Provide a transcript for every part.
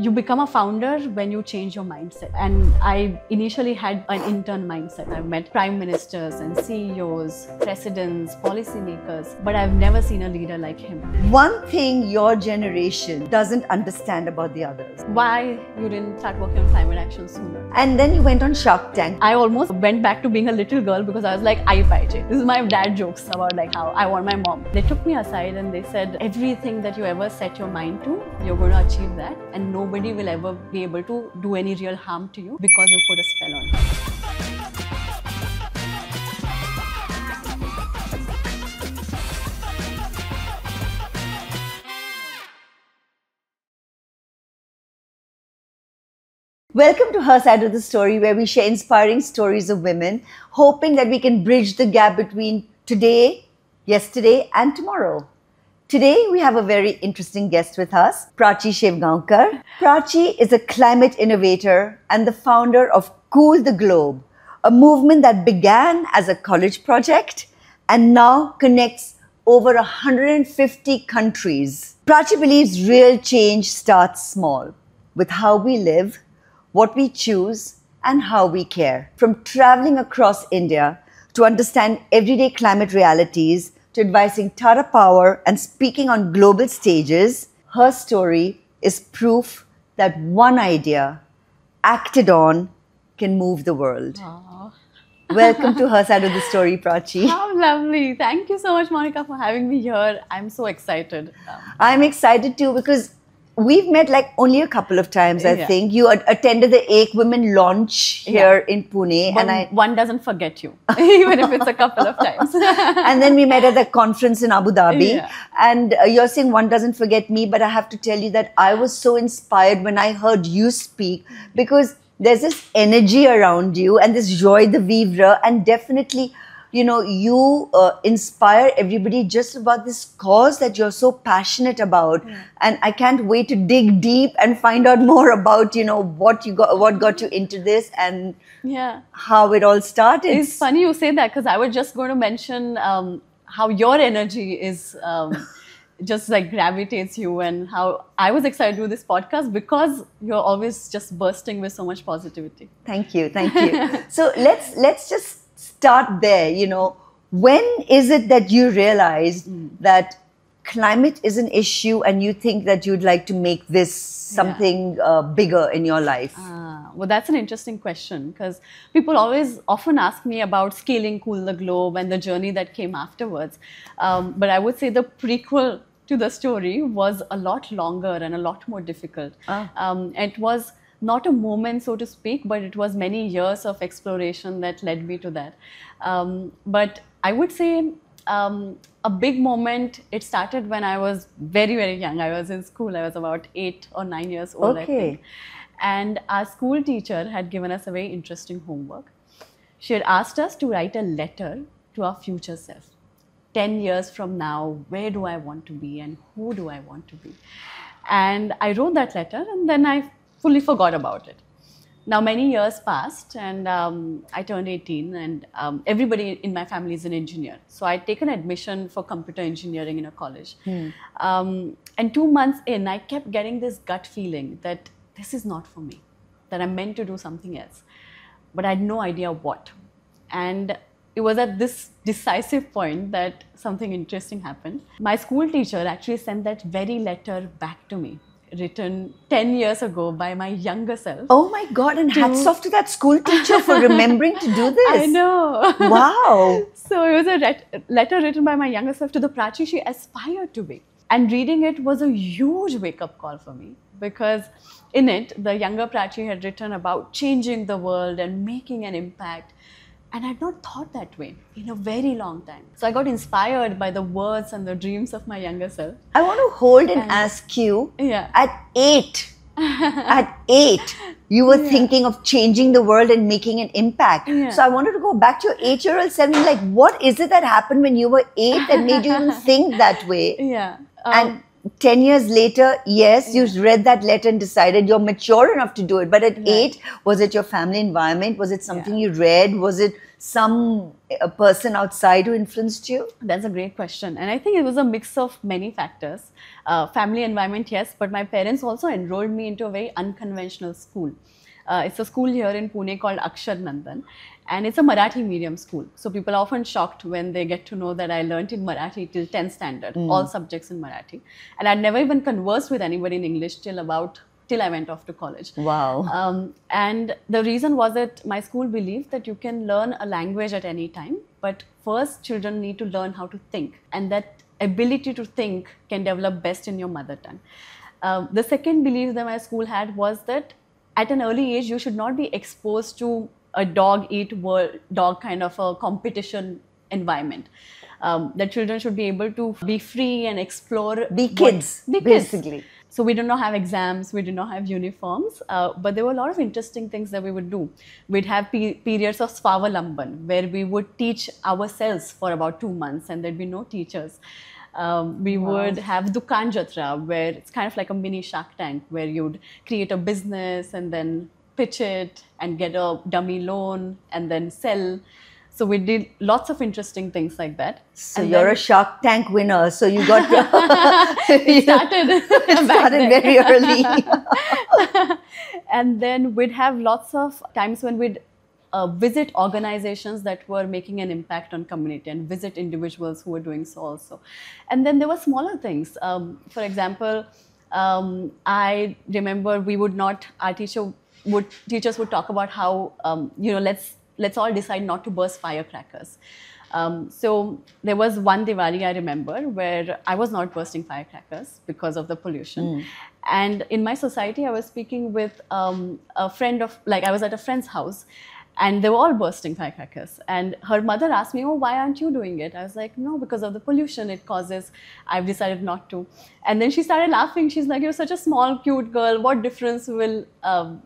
You become a founder when you change your mindset. And I initially had an intern mindset. I've met prime ministers and CEOs, presidents, policymakers, but I've never seen a leader like him. One thing your generation doesn't understand about the others. Why you didn't start working on climate action sooner? And then you went on Shark Tank. I almost went back to being a little girl because I was like, "Ai Paiche." This is my dad jokes about like how I want my mom. They took me aside and they said, everything that you ever set your mind to, you're going to achieve that, and nobody will ever be able to do any real harm to you because you put a spell on it. Welcome to Her Side of the Story, where we share inspiring stories of women, hoping that we can bridge the gap between today, yesterday, and tomorrow. Today, we have a very interesting guest with us, Prachi Shevgaonkar. Prachi is a climate innovator and the founder of Cool the Globe, a movement that began as a college project and now connects over 150 countries. Prachi believes real change starts small, with how we live, what we choose, and how we care. From traveling across India to understand everyday climate realities, to advising Tata Power and speaking on global stages, her story is proof that one idea, acted on, can move the world. Aww. Welcome to Her Side of the Story, Prachi. How lovely. Thank you so much, Monica, for having me here. I'm so excited. I'm excited too because we've met like only a couple of times, I think. You attended the Ek Women launch here in Pune. But one doesn't forget you, even if it's a couple of times. And then we met at the conference in Abu Dhabi. Yeah. And you're saying one doesn't forget me, but I have to tell you that I was so inspired when I heard you speak because there's this energy around you and this joie de vivre, and definitely, you know, you inspire everybody just about this cause that you're so passionate about. Yeah. And I can't wait to dig deep and find out more about, you know, what got you into this and how it all started. It's funny you say that because I was just going to mention how your energy is just like gravitates you, and how I was excited to do this podcast because you're always just bursting with so much positivity. Thank you. Thank you. So let's just start there. You know, when is it that you realized that climate is an issue and you think that you'd like to make this something bigger in your life? Well, that's an interesting question because people often ask me about scaling Cool the Globe and the journey that came afterwards. But I would say the prequel to the story was a lot longer and a lot more difficult. It was not a moment, so to speak, but it was many years of exploration that led me to that. But I would say a big moment, it started when I was very, very young. I was in school. I was about 8 or 9 years old, I think. And our school teacher had given us a very interesting homework. She had asked us to write a letter to our future self. 10 years from now, where do I want to be and who do I want to be? And I wrote that letter and then I fully forgot about it. Now, many years passed and I turned 18 and everybody in my family is an engineer. So I'd taken admission for computer engineering in a college. And 2 months in, I kept getting this gut feeling that this is not for me, that I'm meant to do something else. But I had no idea what. And it was at this decisive point that something interesting happened. My school teacher actually sent that very letter back to me, written 10 years ago by my younger self. Oh my God, and hats off to that school teacher for remembering to do this. I know. Wow. So it was a letter written by my younger self to the Prachi she aspired to be. And reading it was a huge wake-up call for me because in it, the younger Prachi had written about changing the world and making an impact. And I had not thought that way in a very long time. So I got inspired by the words and the dreams of my younger self. I want to hold and ask you, at 8, you were thinking of changing the world and making an impact. So I wanted to go back to your 8-year-old self and like, what is it that happened when you were 8 that made you even think that way? And 10 years later, yes, you read that letter and decided you're mature enough to do it. But at 8, was it your family environment? Was it something you read? Was it some a person outside who influenced you? That's a great question. And I think it was a mix of many factors. Family environment, yes, but my parents also enrolled me into a very unconventional school. It's a school here in Pune called Akshar Nandan, and it's a Marathi medium school. So people are often shocked when they get to know that I learnt in Marathi till 10th standard, all subjects in Marathi. And I'd never even conversed with anybody in English till I went off to college. Wow. And the reason was that my school believed that you can learn a language at any time, but first children need to learn how to think, and that ability to think can develop best in your mother tongue. The second belief that my school had was that at an early age, you should not be exposed to a dog kind of a competition environment. That children should be able to be free and explore. Be kids, basically. So we did not have exams, we did not have uniforms, but there were a lot of interesting things that we would do. We'd have periods of Swavalamban, where we would teach ourselves for about 2 months, and there'd be no teachers. We would have Dukan Jatra, where it's kind of like a mini Shark Tank, where you'd create a business and then pitch it and get a dummy loan and then sell. So we did lots of interesting things like that. So you're a Shark Tank winner. So you got it started very early. And then we'd have lots of times when we'd visit organizations that were making an impact on community and visit individuals who were doing so also. And then there were smaller things. For example, I remember our teachers would talk about how, let's all decide not to burst firecrackers. So there was one Diwali I remember where I was not bursting firecrackers because of the pollution. And in my society, I was speaking with a friend I was at a friend's house, and they were all bursting firecrackers. And her mother asked me, oh, why aren't you doing it? I was like, no, because of the pollution it causes. I've decided not to. And then she started laughing. She's like, you're such a small, cute girl. What difference will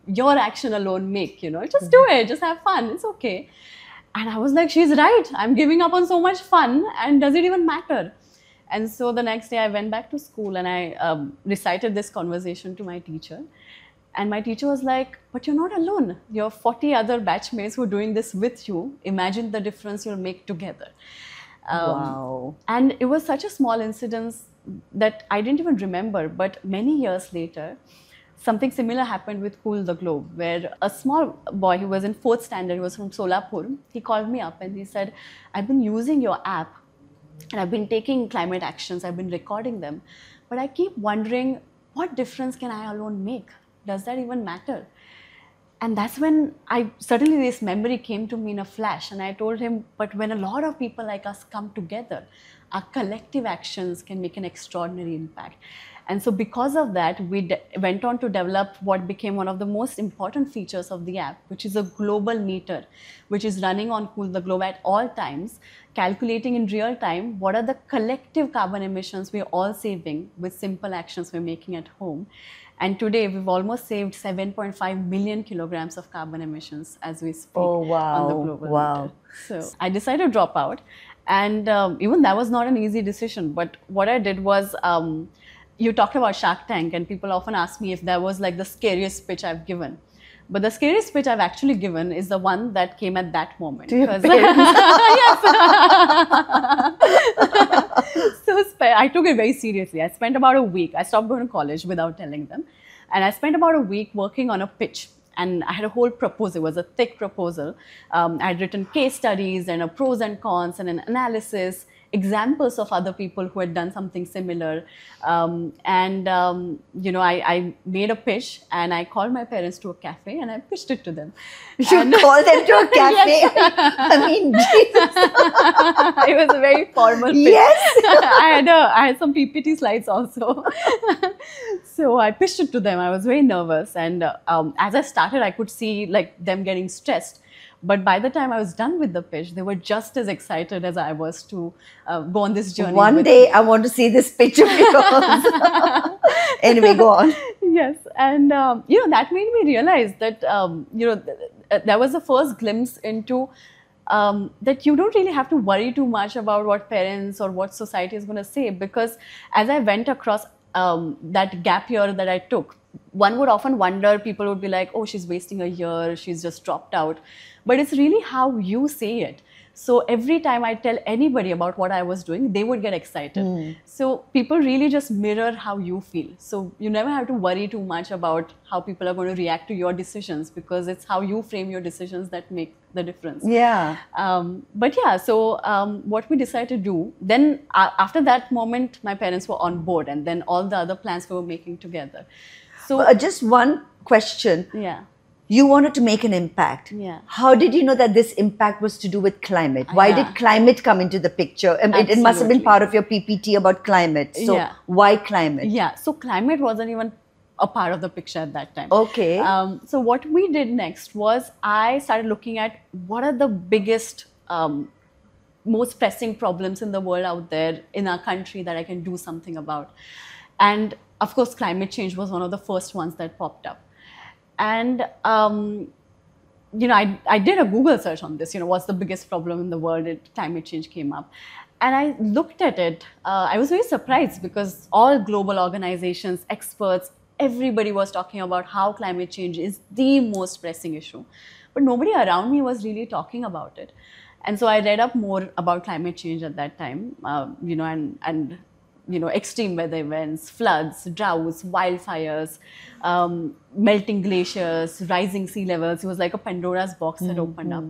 your action alone make? Just do it. Just have fun. It's okay. And I was like, she's right. I'm giving up on so much fun. And does it even matter? And so the next day I went back to school and I recited this conversation to my teacher. And my teacher was like, but you're not alone. You have 40 other batchmates who are doing this with you. Imagine the difference you'll make together. Wow. And it was such a small incident that I didn't even remember. But many years later, something similar happened with Cool the Globe, where a small boy who was in 4th standard, he was from Solapur, he called me up and he said, I've been using your app and I've been taking climate actions, I've been recording them, but I keep wondering, what difference can I alone make? Does that even matter? And that's when suddenly this memory came to me in a flash, and I told him, but when a lot of people like us come together, our collective actions can make an extraordinary impact. And so because of that, we went on to develop what became one of the most important features of the app, which is a global meter, which is running on Cool the Globe at all times, calculating in real time what are the collective carbon emissions we're all saving with simple actions we're making at home. And today, we've almost saved 7.5 million kilograms of carbon emissions as we speak on the global meter. So I decided to drop out. And even that was not an easy decision. But what I did was, you talked about Shark Tank, and people often ask me if that was like the scariest pitch I've given. But the scariest pitch I've actually given is the one that came at that moment. To your parents? Yes. So I took it very seriously. I spent about a week. I stopped going to college without telling them. And I spent about a week working on a pitch. And I had a whole proposal. It was a thick proposal. I had written case studies and a pros and cons and an analysis, examples of other people who had done something similar. I made a pitch and I called my parents to a cafe and I pitched it to them. You called them to a cafe? Yes. I mean, Jesus. It was a very formal pitch. Yes. I had some PPT slides also. So I pitched it to them. I was very nervous. And as I started, I could see them getting stressed. But by the time I was done with the pitch, they were just as excited as I was to go on this journey. One day, I want to see this pitch of yours. Anyway, go on. Yes. And, that made me realize that, that was the first glimpse into that you don't really have to worry too much about what parents or what society is going to say. Because as I went across that gap year that I took, one would often wonder, people would be like, oh, she's wasting a year, she's just dropped out. But it's really how you say it. So every time I tell anybody about what I was doing, they would get excited. So people really just mirror how you feel. So you never have to worry too much about how people are going to react to your decisions, because it's how you frame your decisions that make the difference. Yeah. But yeah, so what we decided to do, then after that moment, my parents were on board, and then all the other plans we were making together. So Just one question. yeah. You wanted to make an impact. Yeah. How did you know that this impact was to do with climate? Why Yeah. did climate come into the picture? It must have been Absolutely. part of your PPT about climate. So Yeah. why climate? Yeah, so climate wasn't even a part of the picture at that time. Okay. So what we did next was I started looking at what are the biggest, most pressing problems in the world out there in our country that I can do something about. And of course, climate change was one of the first ones that popped up. And I did a Google search on this, what's the biggest problem in the world? Climate change came up. And I looked at it. I was very surprised because all global organizations, experts, everybody was talking about how climate change is the most pressing issue. But nobody around me was really talking about it. And so I read up more about climate change at that time, and extreme weather events, floods, droughts, wildfires, melting glaciers, rising sea levels. It was like a Pandora's box that opened up.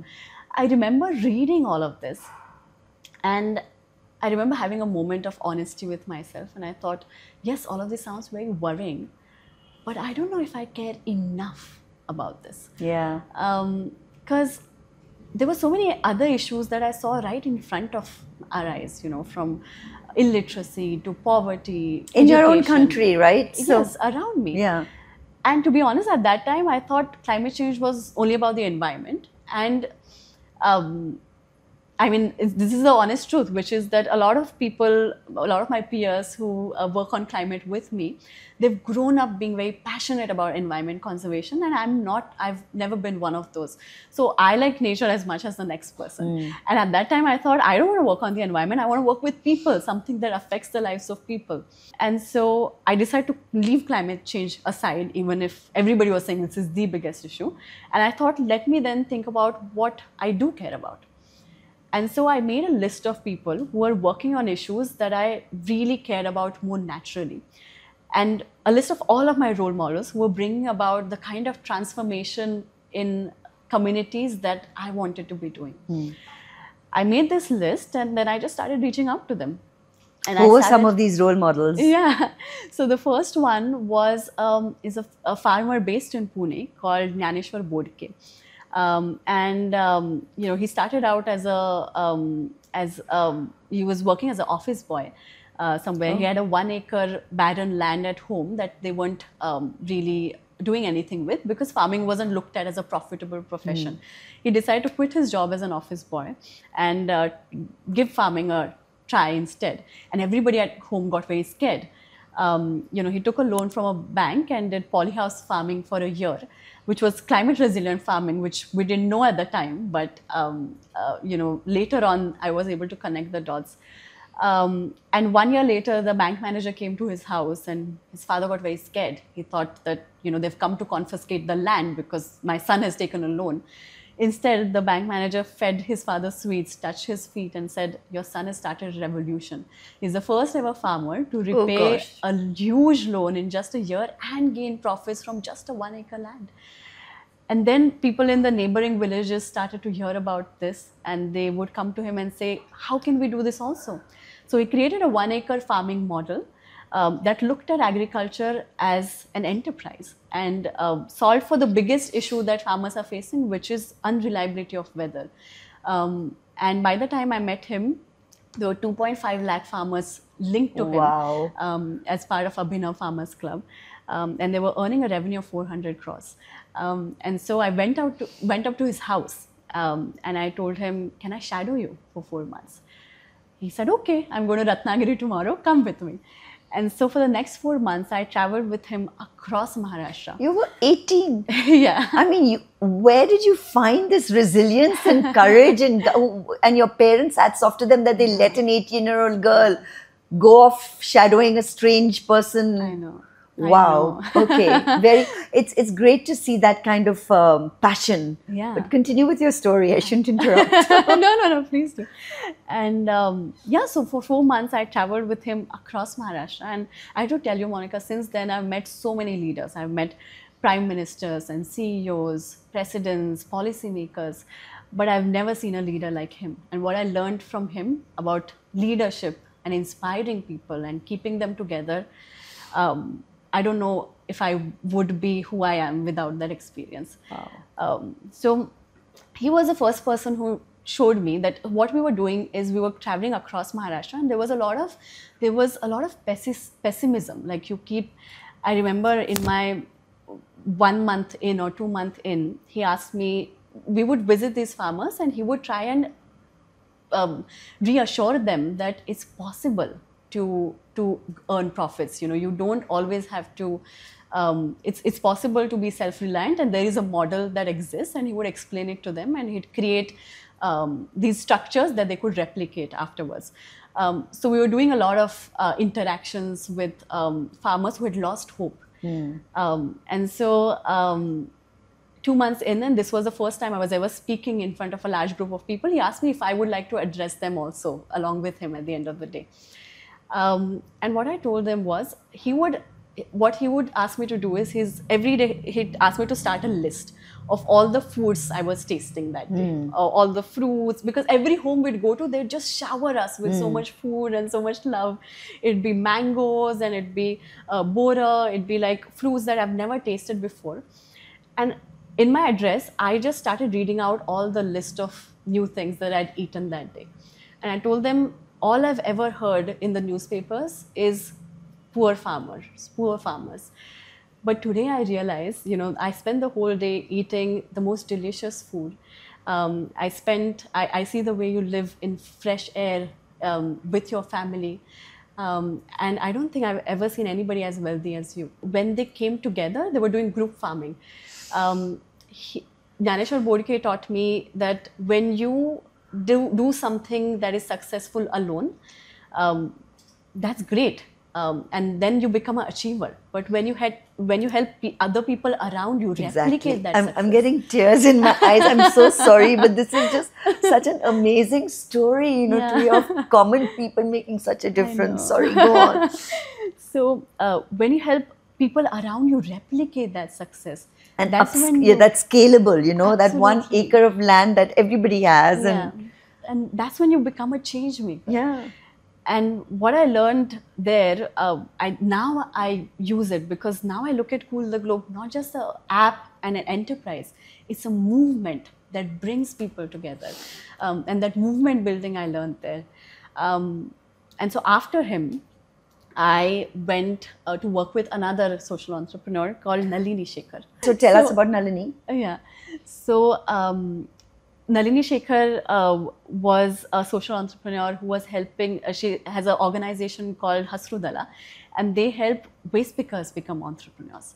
I remember reading all of this, and I remember having a moment of honesty with myself, and I thought, yes, all of this sounds very worrying, but I don't know if I care enough about this. Yeah. Because there were so many other issues that I saw right in front of our eyes, from illiteracy to poverty. In your own education. country, right? Yes, around me. Yeah. And to be honest, at that time, I thought climate change was only about the environment. And this is the honest truth, which is that a lot of people, a lot of my peers who work on climate with me, they've grown up being very passionate about environment conservation, and I've never been one of those. So I like nature as much as the next person. And at that time, I thought, I don't want to work on the environment, I want to work with people, something that affects the lives of people. And so I decided to leave climate change aside, even if everybody was saying this is the biggest issue. And I thought, let me then think about what I do care about. And so I made a list of people who were working on issues that I really cared about more naturally. And a list of all of my role models who were bringing about the kind of transformation in communities that I wanted to be doing. I made this list, and then I just started reaching out to them. And Who were some of these role models? Yeah. So the first one was is a farmer based in Pune called Jnaneshwar Bodke. He started out he was working as an office boy somewhere. He had a 1 acre barren land at home that they weren't really doing anything with because farming wasn't looked at as a profitable profession. He decided to quit his job as an office boy and give farming a try instead. And everybody at home got very scared. He took a loan from a bank and did polyhouse farming for a year, which was climate resilient farming, which we didn't know at the time. But, later on, I was able to connect the dots. And 1 year later, the bank manager came to his house and his father got very scared. He thought that, they've come to confiscate the land because my son has taken a loan. Instead, the bank manager fed his father sweets, touched his feet and said, your son has started a revolution. He's the first ever farmer to repay a huge loan in just a year and gain profits from just a 1 acre land. And then people in the neighboring villages started to hear about this, and they would come to him and say, how can we do this also? So he created a 1 acre farming model that looked at agriculture as an enterprise and solved for the biggest issue that farmers are facing, which is unreliability of weather. And by the time I met him, there were 2.5 lakh farmers linked to him as part of Abhinav Farmers Club. And they were earning a revenue of 400 crores. And so I went up to his house and I told him, can I shadow you for 4 months? He said, okay, I'm going to Ratnagiri tomorrow, come with me. And so for the next 4 months, I traveled with him across Maharashtra. You were 18. Yeah. I mean, where did you find this resilience and courage? And your parents, hats off to them that they let an 18-year-old girl go off shadowing a strange person. I know. I Wow. know. Okay. Very. It's great to see that kind of passion. Yeah. But continue with your story. I shouldn't interrupt. No, please do. And yeah, so for 4 months, I traveled with him across Maharashtra. And I have to tell you, Monica, since then, I've met so many leaders. I've met prime ministers and CEOs, presidents, policymakers, but I've never seen a leader like him. And what I learned from him about leadership and inspiring people and keeping them together, I don't know if I would be who I am without that experience. Wow. So he was the first person who showed me that what we were doing is we were traveling across Maharashtra, and there was a lot of pessimism. Like I remember in my 1 month in or 2 month in, he asked me, we would visit these farmers and he would try and reassure them that it's possible to earn profits. You don't always have to. It's possible to be self-reliant, and there is a model that exists. And he would explain it to them, and he'd create these structures that they could replicate afterwards. So we were doing a lot of interactions with farmers who had lost hope. And so 2 months in, and this was the first time I was ever speaking in front of a large group of people, he asked me if I would like to address them also along with him at the end of the day. And what I told them was, what he would ask me to do is every day he'd ask me to start a list of all the foods I was tasting that day, or all the fruits, because every home we'd go to, they'd just shower us with so much food and so much love. It'd be mangoes, and it'd be bora, it'd be like fruits that I've never tasted before. And in my address, I just started reading out all the list of new things that I'd eaten that day. And I told them, all I've ever heard in the newspapers is poor farmers. But today I realize, I spend the whole day eating the most delicious food. I see the way you live in fresh air with your family. And I don't think I've ever seen anybody as wealthy as you. When they came together, they were doing group farming. Jnaneshwar Bodke taught me that when you do something that is successful alone, that's great. And then you become an achiever. But when you help other people around you replicate that success. I'm getting tears in my eyes. I'm so sorry, but this is just such an amazing story, to of common people making such a difference. Sorry, go on. So when you help people around you replicate that success, and that's scalable, that 1 acre of land that everybody has. Yeah. And that's when you become a change maker. Yeah. And what I learned there, now I use it, because now I look at Cool the Globe not just an app and an enterprise. It's a movement that brings people together. And that movement building I learned there. And so after him, I went to work with another social entrepreneur called Nalini Shekhar. So tell us about Nalini. Yeah. So Nalini Shekhar was a social entrepreneur who was helping, she has an organization called Hasrudala, and they help waste pickers become entrepreneurs.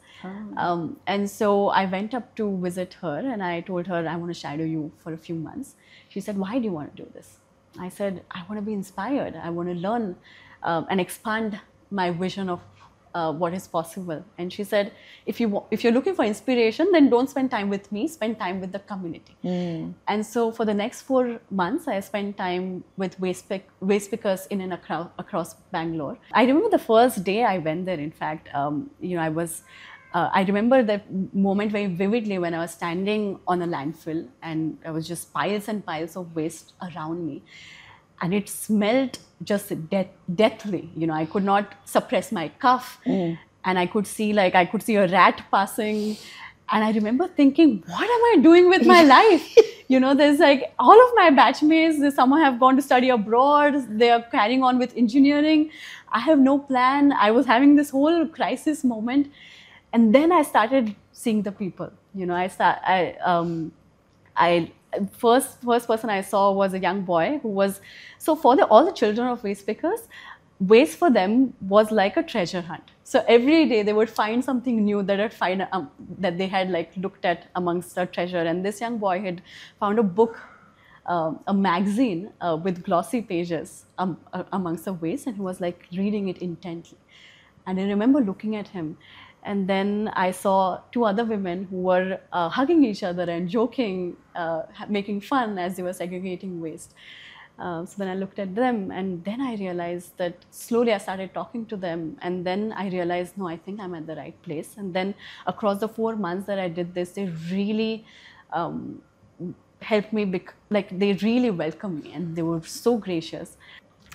And so I went up to visit her, and I told her, I want to shadow you for a few months. She said, why do you want to do this? I said, I want to be inspired. I want to learn and expand my vision of what is possible. And she said, if you're looking for inspiration, then don't spend time with me, spend time with the community. And so for the next 4 months, I spent time with waste pickers in and across Bangalore. I remember the first day I went there, in fact, I remember that moment very vividly when I was standing on a landfill, and there was just piles and piles of waste around me. And it smelled just deathly. I could not suppress my cough. And I could see a rat passing. And I remember thinking, what am I doing with my life? There's like all of my batchmates, some have gone to study abroad. They are carrying on with engineering. I have no plan. I was having this whole crisis moment. And then I started seeing the people. First person I saw was a young boy who was, so for all the children of waste pickers, waste for them was like a treasure hunt. So every day they would find something new that they had looked at amongst the treasure. And this young boy had found a book, a magazine with glossy pages amongst the waste, and he was reading it intently. And I remember looking at him. And then I saw two other women who were hugging each other and joking, making fun as they were segregating waste. So then I looked at them, and then I realized that slowly I started talking to them. And then I realized, no, I think I'm at the right place. And then across the 4 months that I did this, they really helped me, like they really welcomed me and they were so gracious.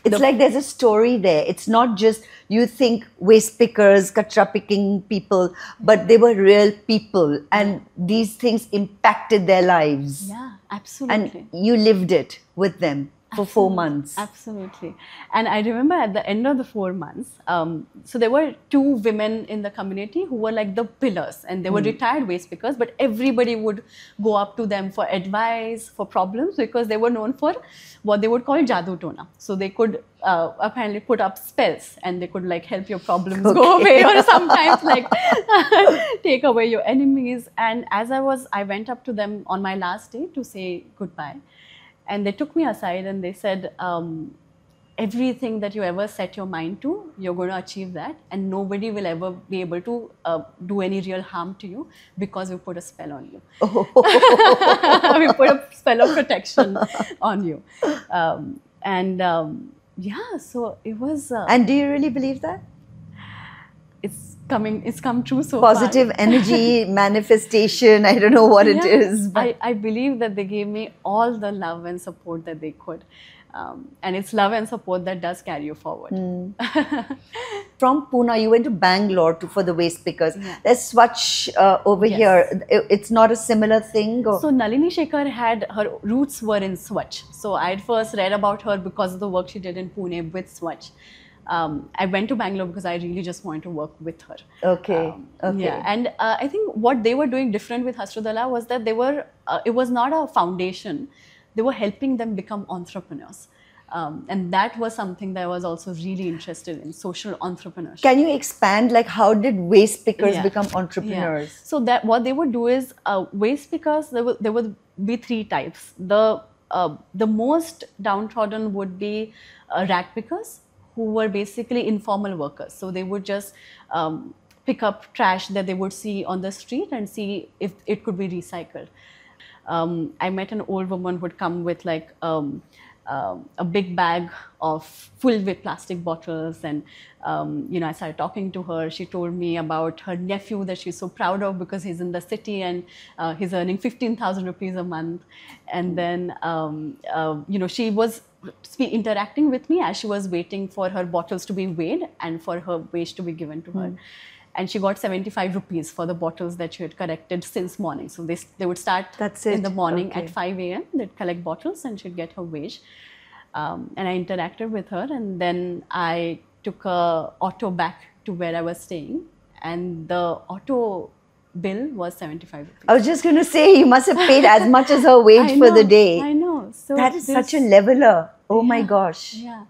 It's like there's a story there. It's not just you think waste pickers, kachra picking people, but they were real people and these things impacted their lives. Yeah, absolutely. And you lived it with them for 4 months. Absolutely. And I remember at the end of the 4 months, so there were two women in the community who were like the pillars, and they were retired waste pickers, but everybody would go up to them for advice, for problems, because they were known for what they would call jadoo tona. So they could apparently put up spells and they could like help your problems go away, or sometimes like take away your enemies. And as I went up to them on my last day to say goodbye. And they took me aside and they said, everything that you ever set your mind to, you're going to achieve that. And nobody will ever be able to do any real harm to you because we put a spell on you. We put a spell of protection on you. Yeah, so it was... and do you really believe that? It's come true so Positive far. energy, manifestation, I don't know what it is. But I believe that they gave me all the love and support that they could. And it's love and support that does carry you forward. From Pune, you went to Bangalore for the waste pickers. Yeah. There's Swachh over here. It's not a similar thing? Or? So Nalini Shekhar her roots were in Swachh. So I had first read about her because of the work she did in Pune with Swachh. I went to Bangalore because I really just wanted to work with her. Okay. Yeah, and I think what they were doing different with Hasrudala was that they were, it was not a foundation. They were helping them become entrepreneurs. And that was something that I was also really interested in, social entrepreneurship. Can you expand, like how did waste pickers become entrepreneurs? Yeah. So that what they would do is, waste pickers, there would be three types. The most downtrodden would be rag pickers, who were basically informal workers. So they would just pick up trash that they would see on the street and see if it could be recycled. I met an old woman who would come with like a big bag full with plastic bottles, and I started talking to her. She told me about her nephew that she's so proud of because he's in the city and he's earning 15,000 rupees a month. And then she was interacting with me as she was waiting for her bottles to be weighed and for her wage to be given to her. And she got 75 rupees for the bottles that she had collected since morning. So they would start in the morning at 5 a.m. They'd collect bottles and she'd get her wage. And I interacted with her, and then I took a auto back to where I was staying, and the auto bill was 75 rupees. I was just going to say, you must have paid as much as her wage for the day. I know. So that is such a leveler. Oh my gosh. Yeah.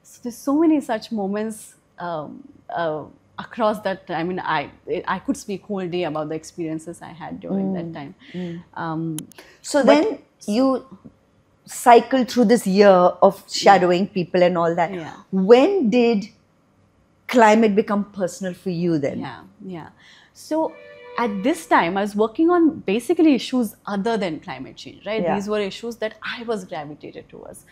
So there's so many such moments across that. I mean, I could speak whole day about the experiences I had during that time. Then you cycled through this year of shadowing people and all that. Yeah. When did climate become personal for you then? Yeah. So at this time, I was working on basically issues other than climate change, right? Yeah. These were issues that I was gravitated towards.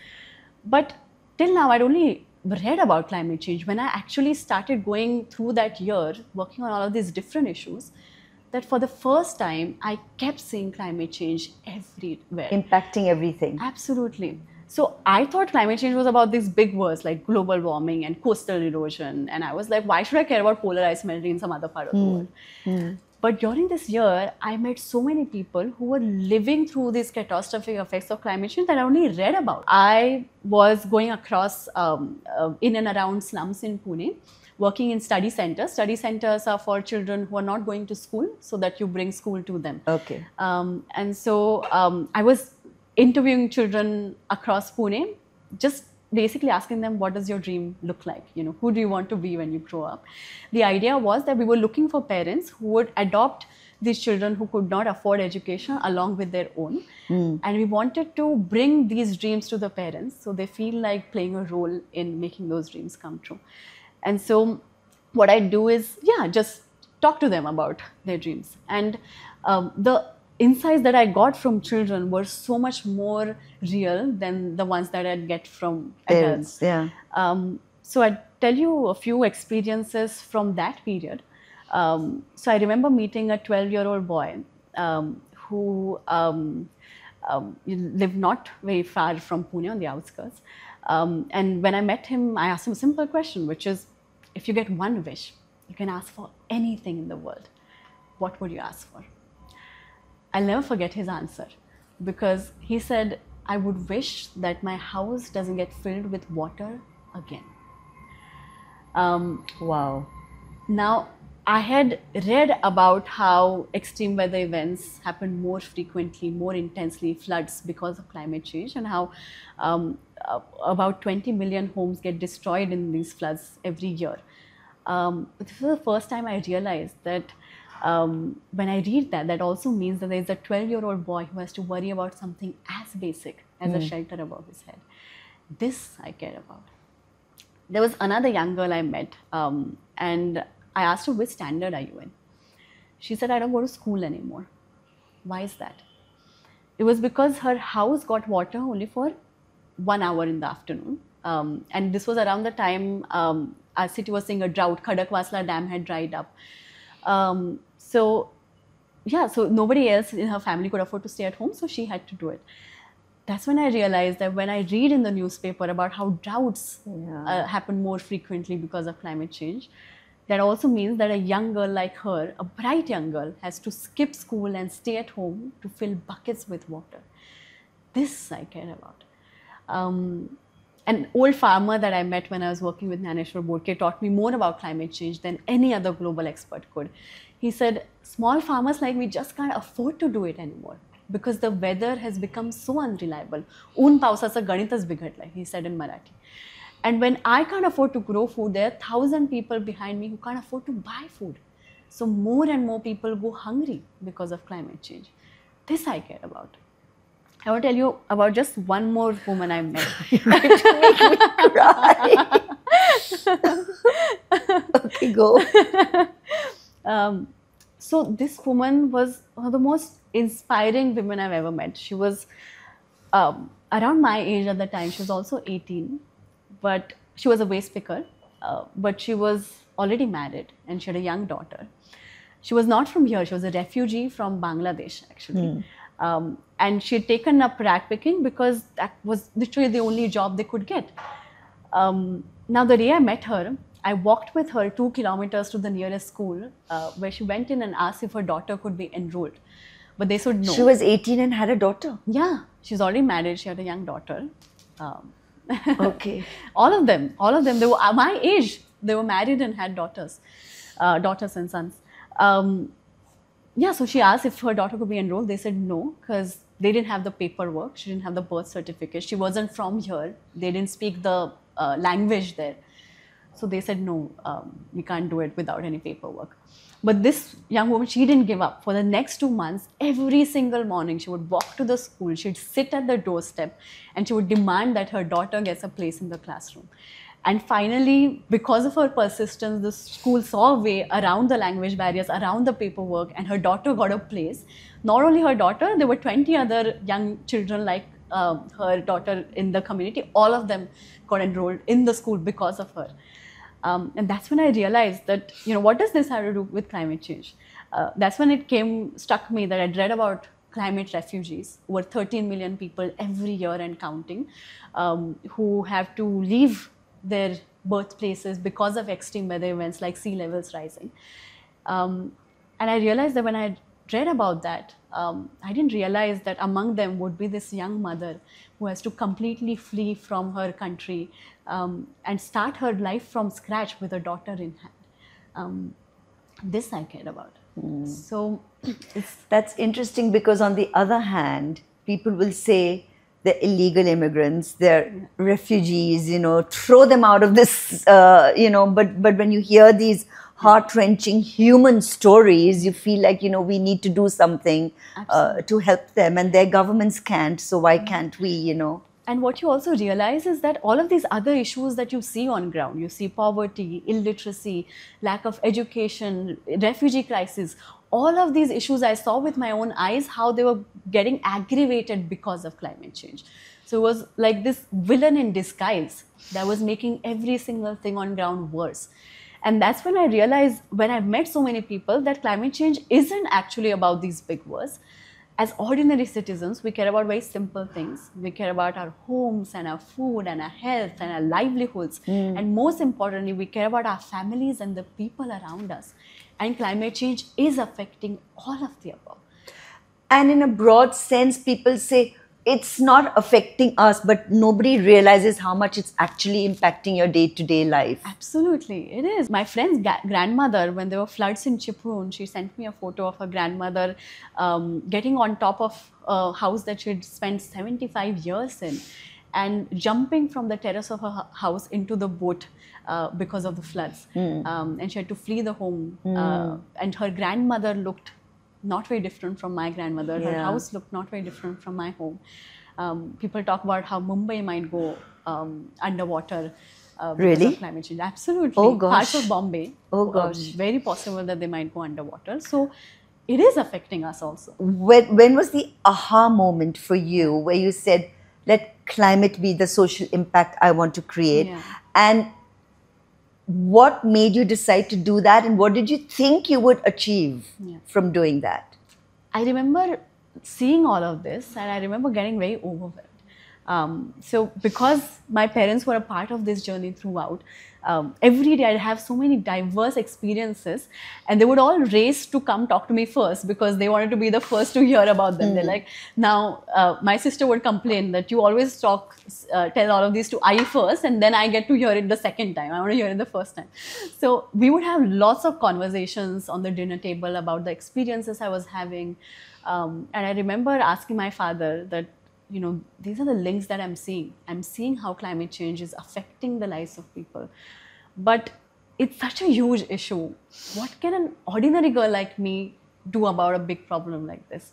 But till now, I'd only read about climate change. When I actually started going through that year, working on all of these different issues, that for the first time, I kept seeing climate change everywhere. Impacting everything. Absolutely. So I thought climate change was about these big words like global warming and coastal erosion. And I was like, why should I care about polar ice melting in some other part of the world? But during this year, I met so many people who were living through these catastrophic effects of climate change that I only read about. I was going across in and around slums in Pune, working in study centers. Study centers are for children who are not going to school, so that you bring school to them. Okay. And so I was interviewing children across Pune, just basically asking them, what does your dream look like? Who do you want to be when you grow up? The idea was that we were looking for parents who would adopt these children who could not afford education along with their own. And we wanted to bring these dreams to the parents so they feel like playing a role in making those dreams come true. And so what I do is, just talk to them about their dreams. And the insights that I got from children were so much more real than the ones that I'd get from adults. Yeah. So I'd tell you a few experiences from that period. So I remember meeting a 12-year-old boy who lived not very far from Pune, on the outskirts. And when I met him, I asked him a simple question, which is, if you get one wish, you can ask for anything in the world, what would you ask for? I'll never forget his answer, because he said, I would wish that my house doesn't get filled with water again. Wow. Now, I had read about how extreme weather events happen more frequently, more intensely, floods, because of climate change, and how about 20 million homes get destroyed in these floods every year. But this was the first time I realized that when I read that, that also means that there is a 12-year-old boy who has to worry about something as basic as a shelter above his head. This I care about. There was another young girl I met, and I asked her, which standard are you in? She said, I don't go to school anymore. Why is that? It was because her house got water only for 1 hour in the afternoon. And this was around the time our city was seeing a drought. Khadakwasla Dam had dried up. So nobody else in her family could afford to stay at home, so she had to do it. That's when I realized that when I read in the newspaper about how droughts happen more frequently because of climate change, that also means that a young girl like her, a bright young girl, has to skip school and stay at home to fill buckets with water. This I care about. An old farmer that I met when I was working with Naneshwar Bodke taught me more about climate change than any other global expert could. He said, small farmers like me just can't afford to do it anymore because the weather has become so unreliable. Un pausaचं गणितच बिघडलंय, he said in Marathi. And when I can't afford to grow food, there are 1,000 people behind me who can't afford to buy food. So more and more people go hungry because of climate change. This I care about. I want to tell you about just one more woman I met. You're going to make me cry. Okay, go. So this woman was one of the most inspiring women I've ever met. She was around my age at the time. She was also 18, but she was a waste picker. But she was already married and she had a young daughter. She was not from here. She was a refugee from Bangladesh, actually. And she had taken up rat picking because that was literally the only job they could get. Now, the day I met her, I walked with her 2 kilometers to the nearest school where she went in and asked if her daughter could be enrolled. But they said no. She was 18 and had a daughter? Yeah, she's already married. She had a young daughter. Okay. All of them, they were my age. They were married and had daughters and sons. So she asked if her daughter could be enrolled. They said no, because they didn't have the paperwork. She didn't have the birth certificate. She wasn't from here. They didn't speak the language there. So they said, no, we can't do it without any paperwork. But this young woman, she didn't give up. For the next 2 months, every single morning, she would walk to the school. She'd sit at the doorstep and she would demand that her daughter gets a place in the classroom. And finally, because of her persistence, the school saw a way around the language barriers, around the paperwork, and her daughter got a place. Not only her daughter, there were 20 other young children like her daughter in the community. All of them got enrolled in the school because of her. And that's when I realized that, what does this have to do with climate change? That's when it struck me that I'd read about climate refugees, over 13 million people every year and counting, who have to leave their birthplaces because of extreme weather events like sea levels rising. And I realized that when I read about that, I didn't realize that among them would be this young mother who has to completely flee from her country and start her life from scratch with a daughter in hand. This I cared about. So that's interesting, because on the other hand, people will say they're illegal immigrants, they're refugees, throw them out of this, but when you hear these heart-wrenching human stories, you feel like, we need to do something to help them, and their governments can't, so why can't we, And what you also realize is that all of these other issues that you see on ground, you see poverty, illiteracy, lack of education, refugee crisis, all of these issues I saw with my own eyes, how they were getting aggravated because of climate change. So it was like this villain in disguise that was making every single thing on ground worse. And that's when I realized, when I've met so many people, that climate change isn't actually about these big words. As ordinary citizens, we care about very simple things. We care about our homes and our food and our health and our livelihoods. And most importantly, we care about our families and the people around us. And climate change is affecting all of the above. And in a broad sense, people say it's not affecting us, but nobody realizes how much it's actually impacting your day-to-day life. Absolutely, it is. My friend's grandmother, when there were floods in Chiproon, she sent me a photo of her grandmother getting on top of a house that she had spent 75 years in and jumping from the terrace of her house into the boat because of the floods. And she had to flee the home. And her grandmother looked not very different from my grandmother. Her house looked not very different from my home. People talk about how Mumbai might go underwater because of climate change. Absolutely. Oh gosh. Parts of Bombay. Oh gosh. Very possible that they might go underwater. So it is affecting us also. When was the aha moment for you where you said, let climate be the social impact I want to create? And what made you decide to do that, and what did you think you would achieve from doing that? I remember seeing all of this, and I remember getting very overwhelmed. So because my parents were a part of this journey throughout, every day I'd have so many diverse experiences, and they would all race to come talk to me first because they wanted to be the first to hear about them. They're like, now my sister would complain that you always tell all of these to I first, and then I get to hear it the second time. I want to hear it the first time. So we would have lots of conversations on the dinner table about the experiences I was having. And I remember asking my father that, you know, these are the links that I'm seeing. I'm seeing how climate change is affecting the lives of people. But it's such a huge issue. What can an ordinary girl like me do about a big problem like this?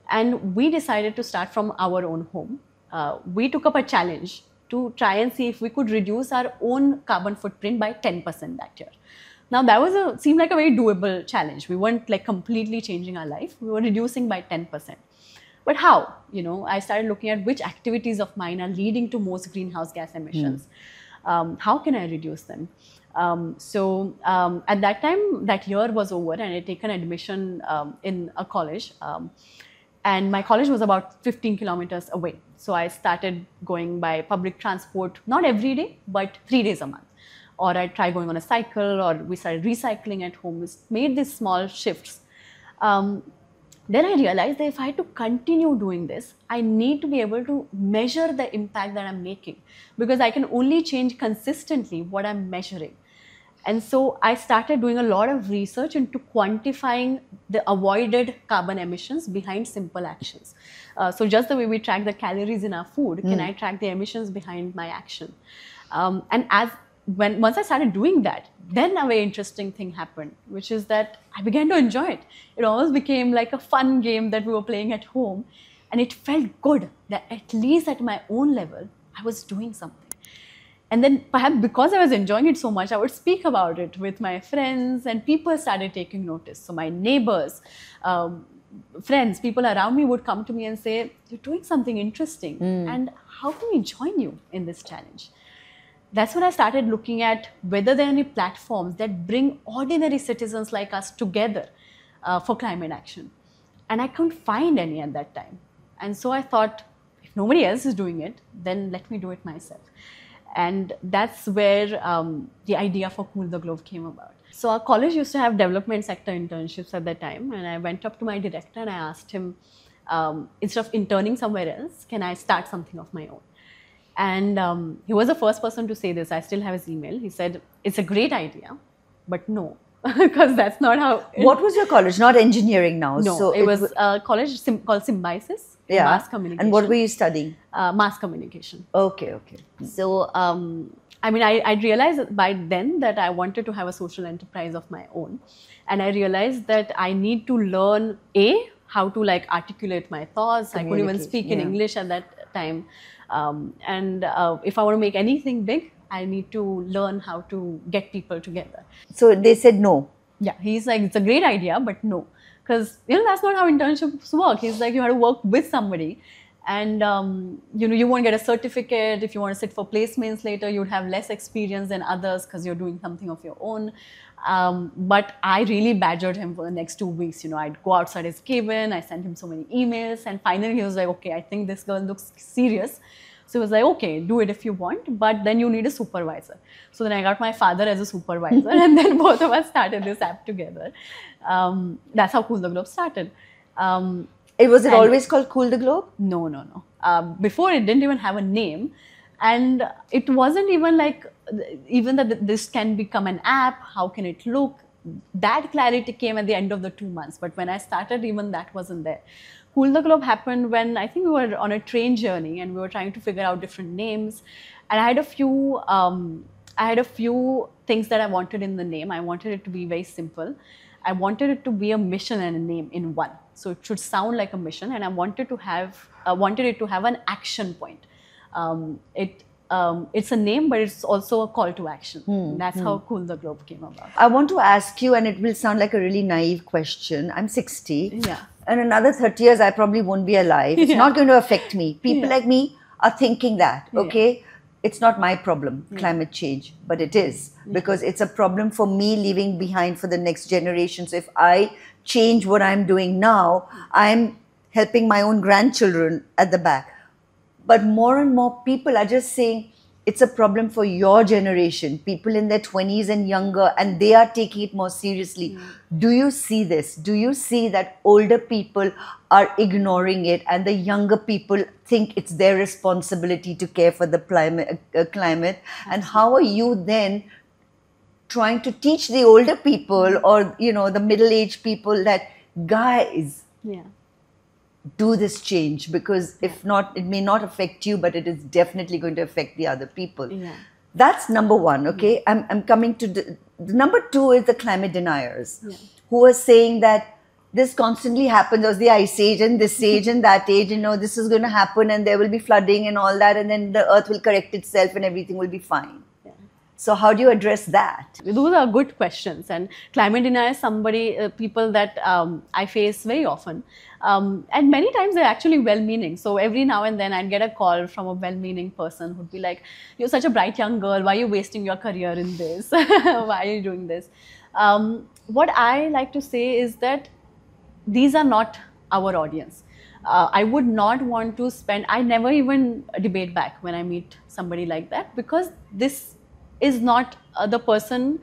And we decided to start from our own home. We took up a challenge to try and see if we could reduce our own carbon footprint by 10% that year. Now that seemed like a very doable challenge. We weren't like completely changing our life. We were reducing by 10%. But how? You know, I started looking at which activities of mine are leading to most greenhouse gas emissions. How can I reduce them? At that time, that year was over, and I had taken admission in a college. And my college was about 15 kilometers away. So I started going by public transport, not every day, but 3 days a month. Or I'd try going on a cycle, or we started recycling at home. We made these small shifts. Then I realized that if I had to continue doing this, I need to be able to measure the impact that I'm making, because I can only change consistently what I'm measuring. And so I started doing a lot of research into quantifying the avoided carbon emissions behind simple actions. So just the way we track the calories in our food, can I track the emissions behind my action? Once I started doing that, then a very interesting thing happened, which is that I began to enjoy it. It almost became like a fun game that we were playing at home. And it felt good that at least at my own level, I was doing something. And then perhaps because I was enjoying it so much, I would speak about it with my friends, and people started taking notice. So my neighbors, friends, people around me would come to me and say, you're doing something interesting. And how can we join you in this challenge? That's when I started looking at whether there are any platforms that bring ordinary citizens like us together for climate action. And I couldn't find any at that time. And so I thought, if nobody else is doing it, then let me do it myself. And that's where the idea for Cool the Globe came about. So our college used to have development sector internships at that time. And I went up to my director and I asked him, instead of interning somewhere else, can I start something of my own? And he was the first person to say this. I still have his email. He said, it's a great idea, but no, because that's not how... What was your college? Not engineering now. No, so it was a college called Symbiosis, Mass Communication. And what were you studying? Mass Communication. Okay. So, I mean, I realized by then that I wanted to have a social enterprise of my own. And I realized that I need to learn, how to like articulate my thoughts. I couldn't even speak in English at that that time. And if I want to make anything big, I need to learn how to get people together. So they said no. Yeah, he's like, it's a great idea, but no. Because, that's not how internships work. He's like, you have to work with somebody. And, you won't get a certificate. If you want to sit for placements later, you would have less experience than others because you're doing something of your own. But I really badgered him for the next 2 weeks. I'd go outside his cabin. I sent him so many emails. And finally, he was like, okay, I think this girl looks serious. So he was like, okay, do it if you want, but then you need a supervisor. So then I got my father as a supervisor, and then both of us started this app together. That's how Cool the Globe started. Was it always called Cool the Globe? No. Before, it didn't even have a name. And it wasn't even like, even that this can become an app, how can it look? That clarity came at the end of the 2 months. But when I started, even that wasn't there. Cool the Globe happened when I think we were on a train journey and we were trying to figure out different names. And I had a few things that I wanted in the name. I wanted it to be very simple. I wanted it to be a mission and a name in one. So it should sound like a mission, and I wanted it to have an action point. It's a name, but it's also a call to action. That's how Cool the Globe came about. I want to ask you, and it will sound like a really naive question. I'm 60. Yeah. And another 30 years, I probably won't be alive. It's not going to affect me. People like me are thinking that, okay? It's not my problem, climate change, but it is. Because it's a problem for me leaving behind for the next generation. So if I change what I'm doing now, I'm helping my own grandchildren at the back. But more and more people are just saying, it's a problem for your generation, people in their 20s and younger, and they are taking it more seriously. Do you see this? Do you see that older people are ignoring it and the younger people think it's their responsibility to care for the climate? And how are you then trying to teach the older people or, the middle-aged people that, guys, do this change, because if not, it may not affect you, but it is definitely going to affect the other people. That's number one, okay? I'm coming to the number two is the climate deniers who are saying that this constantly happens. There's the ice age and this age and that age, this is going to happen and there will be flooding and all that, and then the earth will correct itself and everything will be fine. So how do you address that? Those are good questions, and climate denier is people that I face very often. And many times they're actually well-meaning. So every now and then I'd get a call from a well-meaning person who'd be like, you're such a bright young girl, why are you wasting your career in this? Why are you doing this? What I like to say is that these are not our audience. I would not want to I never even debate back when I meet somebody like that, because this is not the person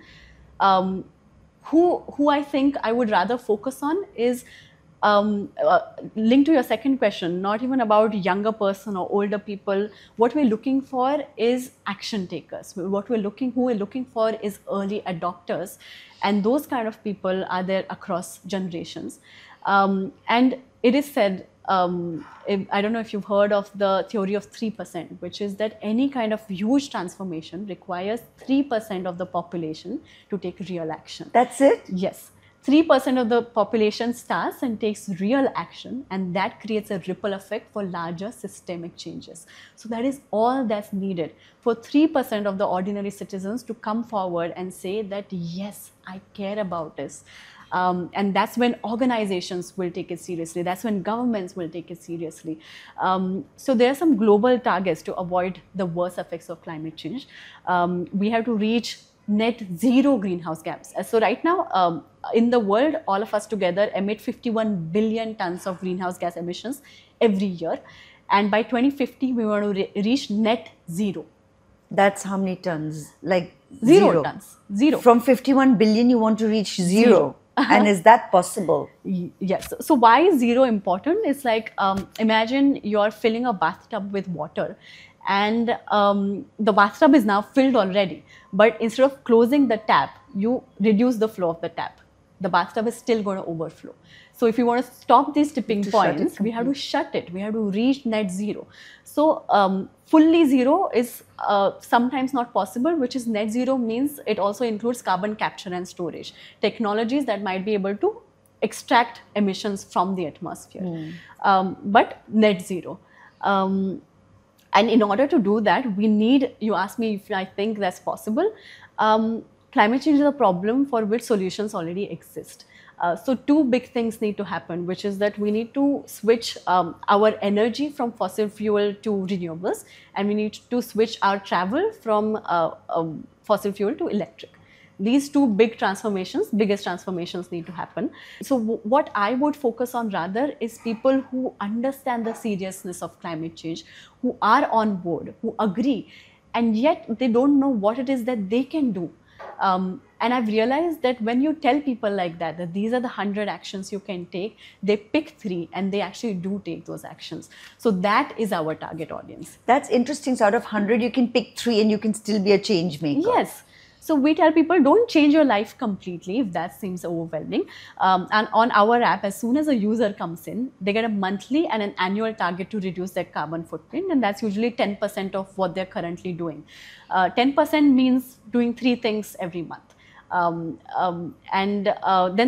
who I think I would rather focus on is linked to your second question, not even about younger person or older people. What we're looking for is action takers. Who we're looking for is early adopters, and those kind of people are there across generations. And it is said, I don't know if you've heard of the theory of 3%, which is that any kind of huge transformation requires 3% of the population to take real action. That's it? Yes. 3% of the population starts and takes real action, and that creates a ripple effect for larger systemic changes. So that is all that's needed for 3% of the ordinary citizens to come forward and say that, yes, I care about this. And that's when organizations will take it seriously. That's when governments will take it seriously. So there are some global targets to avoid the worst effects of climate change. We have to reach net zero greenhouse gas. So right now, in the world, all of us together emit 51 billion tons of greenhouse gas emissions every year. And by 2050, we want to reach net zero. That's how many tons? Like zero tons. Zero. From 51 billion, you want to reach zero. And is that possible? Yes. So why is zero important? It's like, imagine you're filling a bathtub with water, and the bathtub is now filled already. But instead of closing the tap, you reduce the flow of the tap. The bathtub is still going to overflow. So if you want to stop these tipping points, we have to shut it. We have to reach net zero. So fully zero is sometimes not possible, which is net zero means it also includes carbon capture and storage, technologies that might be able to extract emissions from the atmosphere. But net zero. And in order to do that, we need, you asked me if I think that's possible. Climate change is a problem for which solutions already exist. So two big things need to happen, which is that we need to switch our energy from fossil fuel to renewables, and we need to switch our travel from fossil fuel to electric. These two big transformations, biggest transformations need to happen. So what I would focus on rather is people who understand the seriousness of climate change, who are on board, who agree, and yet they don't know what it is that they can do. And I've realized that when you tell people like that, that these are the 100 actions you can take, they pick 3 and they actually do take those actions. So that is our target audience. That's interesting. So out of 100, you can pick 3 and you can still be a change maker. Yes. So we tell people, don't change your life completely if that seems overwhelming. And on our app, as soon as a user comes in, they get a monthly and an annual target to reduce their carbon footprint. And that's usually 10% of what they're currently doing. 10% means doing 3 things every month. Then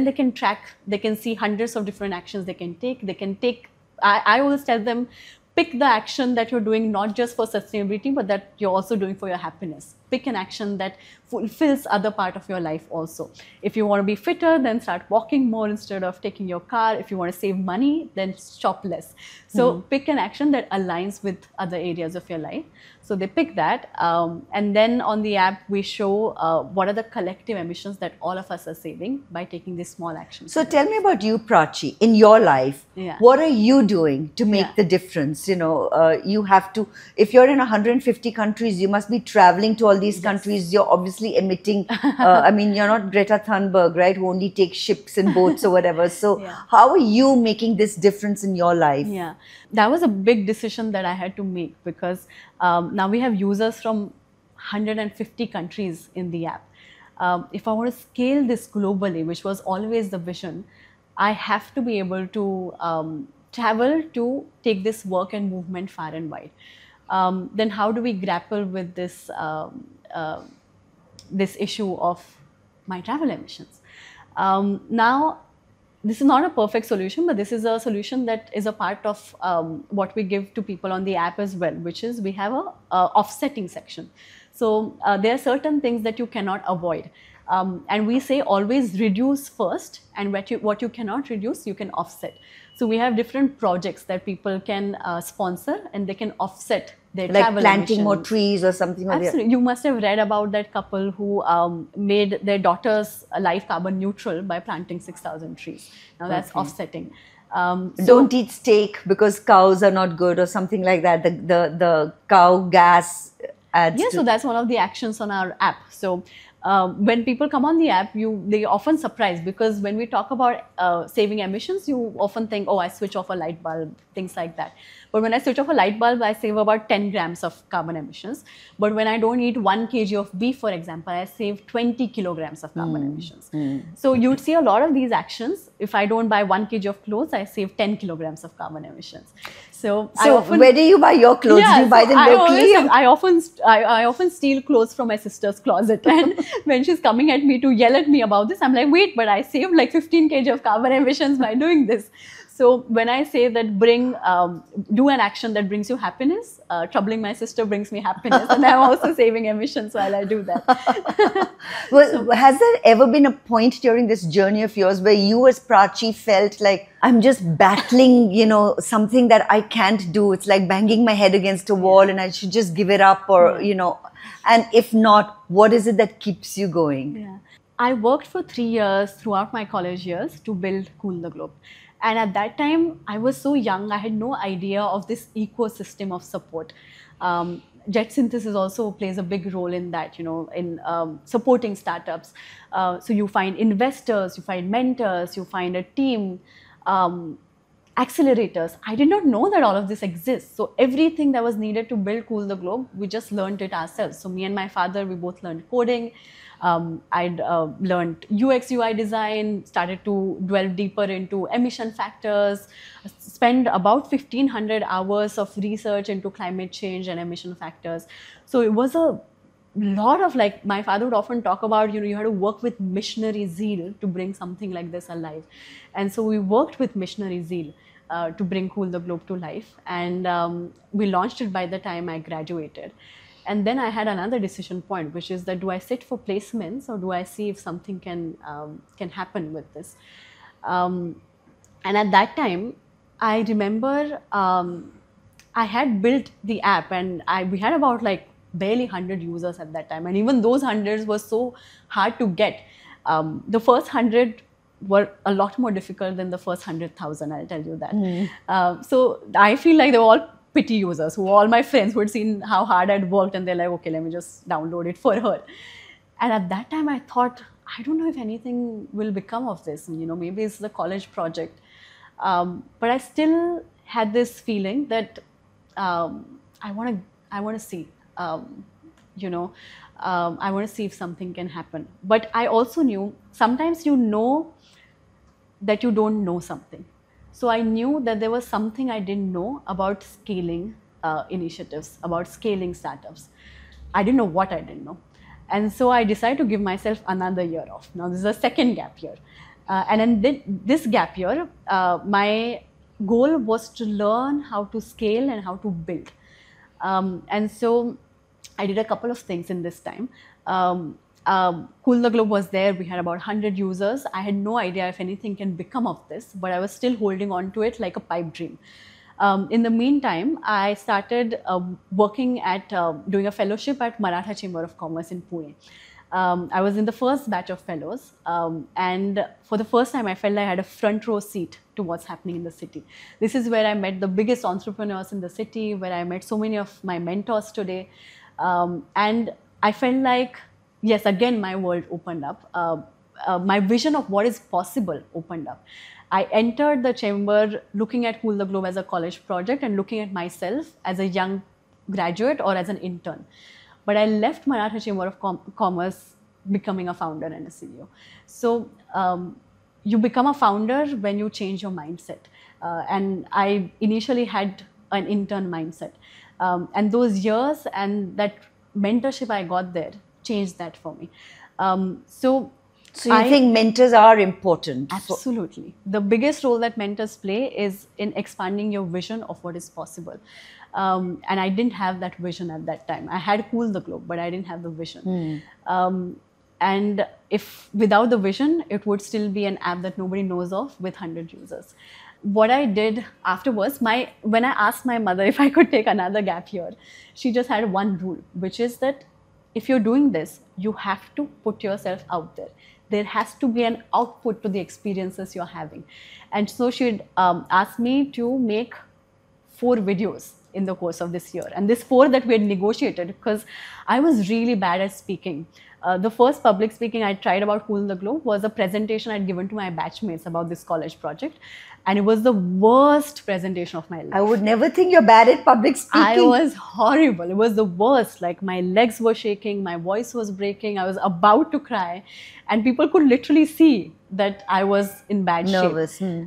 they can track, they can see hundreds of different actions they can take. They can take, I always tell them, pick the action that you're doing not just for sustainability, but that you're also doing for your happiness. Pick an action that fulfills other part of your life also. If you want to be fitter, then start walking more instead of taking your car. If you want to save money, then shop less. So pick an action that aligns with other areas of your life. So they pick that. And then on the app, we show what are the collective emissions that all of us are saving by taking these small actions. So tell me about you, Prachi, in your life. Yeah. What are you doing to make the difference? You know, you have to, if you're in 150 countries, you must be traveling to all these countries. You're obviously emitting, I mean, you're not Greta Thunberg, right? Who only takes ships and boats or whatever. So how are you making this difference in your life? Yeah, that was a big decision that I had to make because now we have users from 150 countries in the app. If I want to scale this globally, which was always the vision, I have to be able to travel to take this work and movement far and wide. Then how do we grapple with this this issue of my travel emissions? Now, this is not a perfect solution, but this is a solution that is a part of what we give to people on the app as well, which is we have a offsetting section. So there are certain things that you cannot avoid. And we say always reduce first, and what you cannot reduce, you can offset. So we have different projects that people can sponsor, and they can offset their travel like planting emissions. more trees or something. Absolutely. You must have read about that couple who made their daughter's life carbon neutral by planting 6,000 trees. Now that's offsetting. Don't eat steak because cows are not good or something like that. The cow gas adds so that's one of the actions on our app. So when people come on the app, they often surprised because when we talk about saving emissions, you often think, oh, I switch off a light bulb, things like that. But when I switch off a light bulb, I save about 10 grams of carbon emissions. But when I don't eat 1 kg of beef, for example, I save 20 kilograms of carbon emissions. So you'd see a lot of these actions. If I don't buy 1 kg of clothes, I save 10 kilograms of carbon emissions. So where do you buy your clothes? Do you buy them locally? I often steal clothes from my sister's closet. And when she's coming at me to yell at me about this, I'm like, wait, but I saved like 15 kg of carbon emissions by doing this. So when I say that do an action that brings you happiness, troubling my sister brings me happiness, and I'm also saving emissions while I do that. Well, has there ever been a point during this journey of yours where you as Prachi felt like, I'm just battling, you know, something that I can't do? It's like banging my head against a wall and I should just give it up, or, you know, and if not, what is it that keeps you going? Yeah. I worked for 3 years throughout my college years to build Cool the Globe. And at that time, I was so young, I had no idea of this ecosystem of support. Jet Synthesis also plays a big role in that, you know, in supporting startups. So you find investors, you find mentors, you find a team, accelerators. I did not know that all of this exists. So everything that was needed to build Cool the Globe, we just learned it ourselves. So me and my father, we both learned coding. I'd learned UX UI design, started to delve deeper into emission factors, spend about 1,500 hours of research into climate change and emission factors. So it was a lot of, like, my father would often talk about, you know, you had to work with missionary zeal to bring something like this alive. And so we worked with missionary zeal. to bring Cool the Globe to life. And we launched it by the time I graduated. And then I had another decision point, which is that do I sit for placements or do I see if something can happen with this? And at that time, I remember I had built the app, and we had about like barely 100 users at that time. And even those hundreds were so hard to get. The first 100 were a lot more difficult than the first 100,000, I'll tell you that. So I feel like they were all pity users, who all my friends who had seen how hard I'd worked, and they're like, okay, let me just download it for her. And at that time I thought, I don't know if anything will become of this. Maybe it's the college project. But I still had this feeling that I want to see, I want to see if something can happen. But I also knew sometimes that you don't know something. So I knew that there was something I didn't know about scaling initiatives, about scaling startups. I didn't know what I didn't know. And so I decided to give myself another year off. Now this is a second gap year. And in this gap year, my goal was to learn how to scale and how to build. And so I did a couple of things in this time. Cool the Globe was there. We had about 100 users. I had no idea if anything can become of this, but I was still holding on to it like a pipe dream. In the meantime, I started working at doing a fellowship at Maratha Chamber of Commerce in Pune. I was in the first batch of fellows, and for the first time I felt like I had a front row seat to what's happening in the city. This is where I met the biggest entrepreneurs in the city, where I met so many of my mentors today, and I felt like, yes, again my world opened up. My vision of what is possible opened up. I entered the chamber looking at Cool the Globe as a college project and looking at myself as a young graduate or as an intern. But I left Maratha Chamber of Commerce becoming a founder and a CEO. So you become a founder when you change your mindset. And I initially had an intern mindset. And those years and that mentorship I got there changed that for me. So you think mentors are important? Absolutely. The biggest role that mentors play is in expanding your vision of what is possible. And I didn't have that vision at that time. I had Cool the Globe, but I didn't have the vision. And if without the vision, it would still be an app that nobody knows of with 100 users. What I did afterwards, when I asked my mother if I could take another gap year, she just had one rule, which is that if you're doing this, you have to put yourself out there. There has to be an output to the experiences you're having. And so she'd asked me to make 4 videos in the course of this year. And this 4 that we had negotiated, because I was really bad at speaking. The first public speaking I tried about Cool the Globe was a presentation I'd given to my batchmates about this college project. And it was the worst presentation of my life. I would never think you're bad at public speaking. I was horrible. It was the worst. Like my legs were shaking, my voice was breaking, I was about to cry. And people could literally see that I was in bad shape.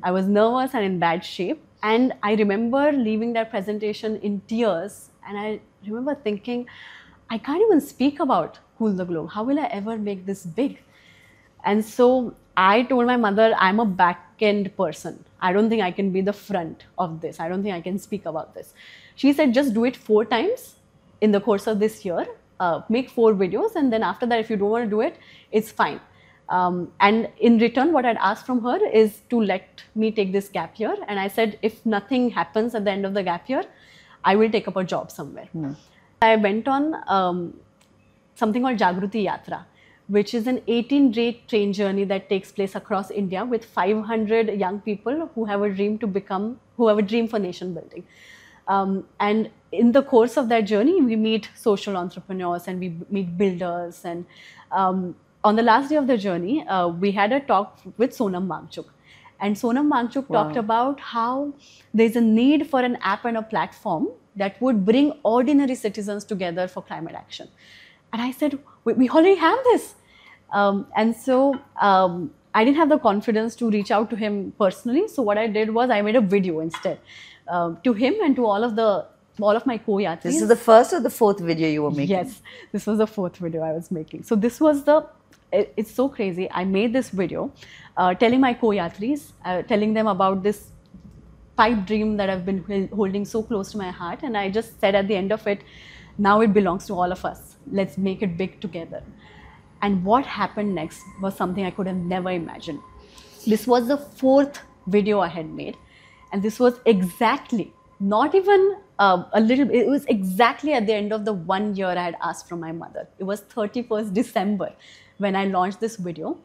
I was nervous and in bad shape. And I remember leaving that presentation in tears. And I remember thinking, I can't even speak about Cool the Globe. How will I ever make this big? And so I told my mother, I'm a back-end person. I don't think I can be the front of this. I don't think I can speak about this. She said, just do it 4 times in the course of this year. Make 4 videos. And then after that, if you don't want to do it, it's fine. And in return, what I'd asked from her is to let me take this gap year. And I said, if nothing happens at the end of the gap year, I will take up a job somewhere. I went on something called Jagruti Yatra, which is an 18-day train journey that takes place across India with 500 young people who have a dream for nation building. And in the course of that journey, we meet social entrepreneurs and we meet builders. And on the last day of the journey, we had a talk with Sonam Wangchuk. And Sonam Wangchuk talked about how there's a need for an app and a platform that would bring ordinary citizens together for climate action. And I said, we already have this. And so I didn't have the confidence to reach out to him personally. So what I did was I made a video instead to him and to all of my co-yatris. This is the first or the 4th video you were making? Yes, this was the 4th video I was making. So this was it's so crazy. I made this video telling my co-yatris, telling them about this pipe dream that I've been holding so close to my heart. And I just said at the end of it, now it belongs to all of us. Let's make it big together. And what happened next was something I could have never imagined. This was the 4th video I had made. And this was exactly, not even a little, it was exactly at the end of the 1 year I had asked from my mother. It was 31st December when I launched this video.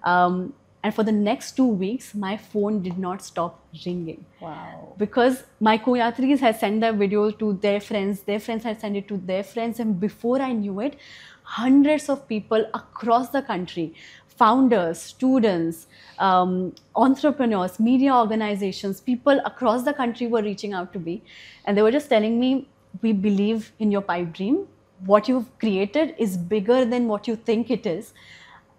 And for the next 2 weeks, my phone did not stop ringing. Wow. Because my co-yatris had sent their video to their friends had sent it to their friends. And before I knew it, hundreds of people across the country, founders, students, entrepreneurs, media organizations, people across the country were reaching out to me. And they were just telling me, we believe in your pipe dream. What you've created is bigger than what you think it is.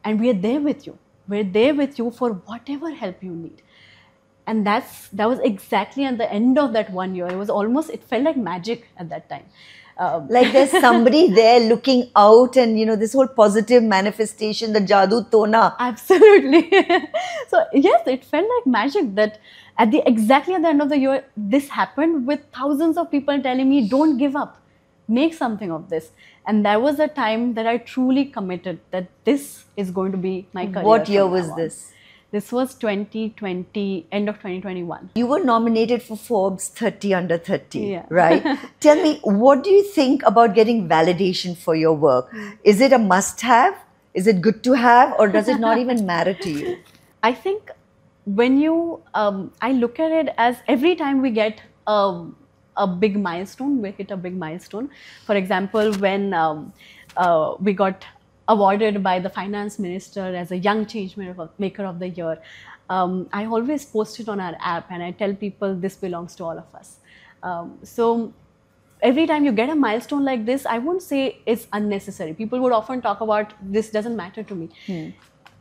And we are there with you. We're there with you for whatever help you need. And that was exactly at the end of that 1 year. It was almost, it felt like magic at that time. Like there's somebody there looking out, and this whole positive manifestation, the Jadoo Tona. Absolutely. So yes, it felt like magic that exactly at the end of the year, this happened with thousands of people telling me, don't give up, make something of this. And that was the time that I truly committed that this is going to be my career. What year was this? This was 2020, end of 2021. You were nominated for Forbes 30 under 30, yeah. Right? Tell me, what do you think about getting validation for your work? Is it a must-have? Is it good to have? Or does it not even matter to you? I think when I look at it as every time we get a big milestone, we hit a big milestone. For example, when we got awarded by the finance minister as a young changemaker of the year, I always post it on our app and I tell people this belongs to all of us. So every time you get a milestone like this, I won't say it's unnecessary. People would often talk about this doesn't matter to me.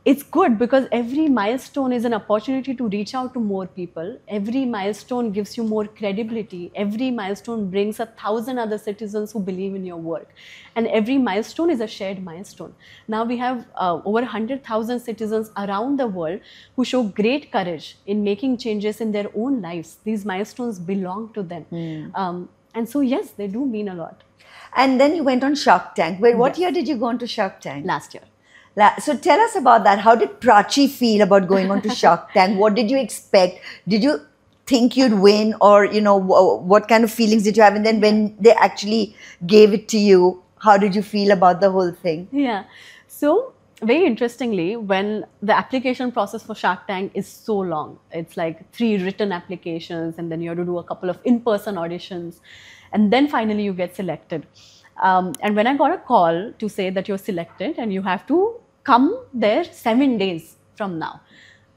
It's good because every milestone is an opportunity to reach out to more people. Every milestone gives you more credibility. Every milestone brings 1,000 other citizens who believe in your work. And every milestone is a shared milestone. Now we have over 100,000 citizens around the world who show great courage in making changes in their own lives. These milestones belong to them. And so yes, they do mean a lot. And then you went on Shark Tank. What year did you go on to Shark Tank? Last year. So tell us about that. How did Prachi feel about going on to Shark Tank? What did you expect? Did you think you'd win, or what kind of feelings did you have? And then when they actually gave it to you, how did you feel about the whole thing? Yeah. So very interestingly, when the application process for Shark Tank is so long, it's like 3 written applications, and then you have to do a couple of in-person auditions, and then finally you get selected. And when I got a call to say that you're selected and you have to come there 7 days from now,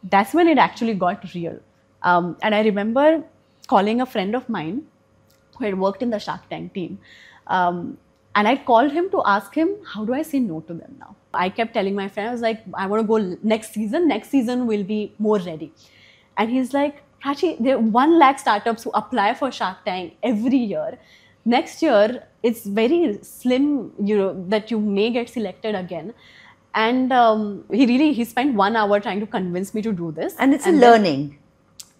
that's when it actually got real. And I remember calling a friend of mine who had worked in the Shark Tank team. And I called him to ask him, how do I say no to them now? I kept telling my friend, I was like, I want to go next season we'll be more ready. And he's like, Prachi, there are 1 lakh startups who apply for Shark Tank every year. Next year, it's very slim, that you may get selected again. And he spent 1 hour trying to convince me to do this. And it's a learning.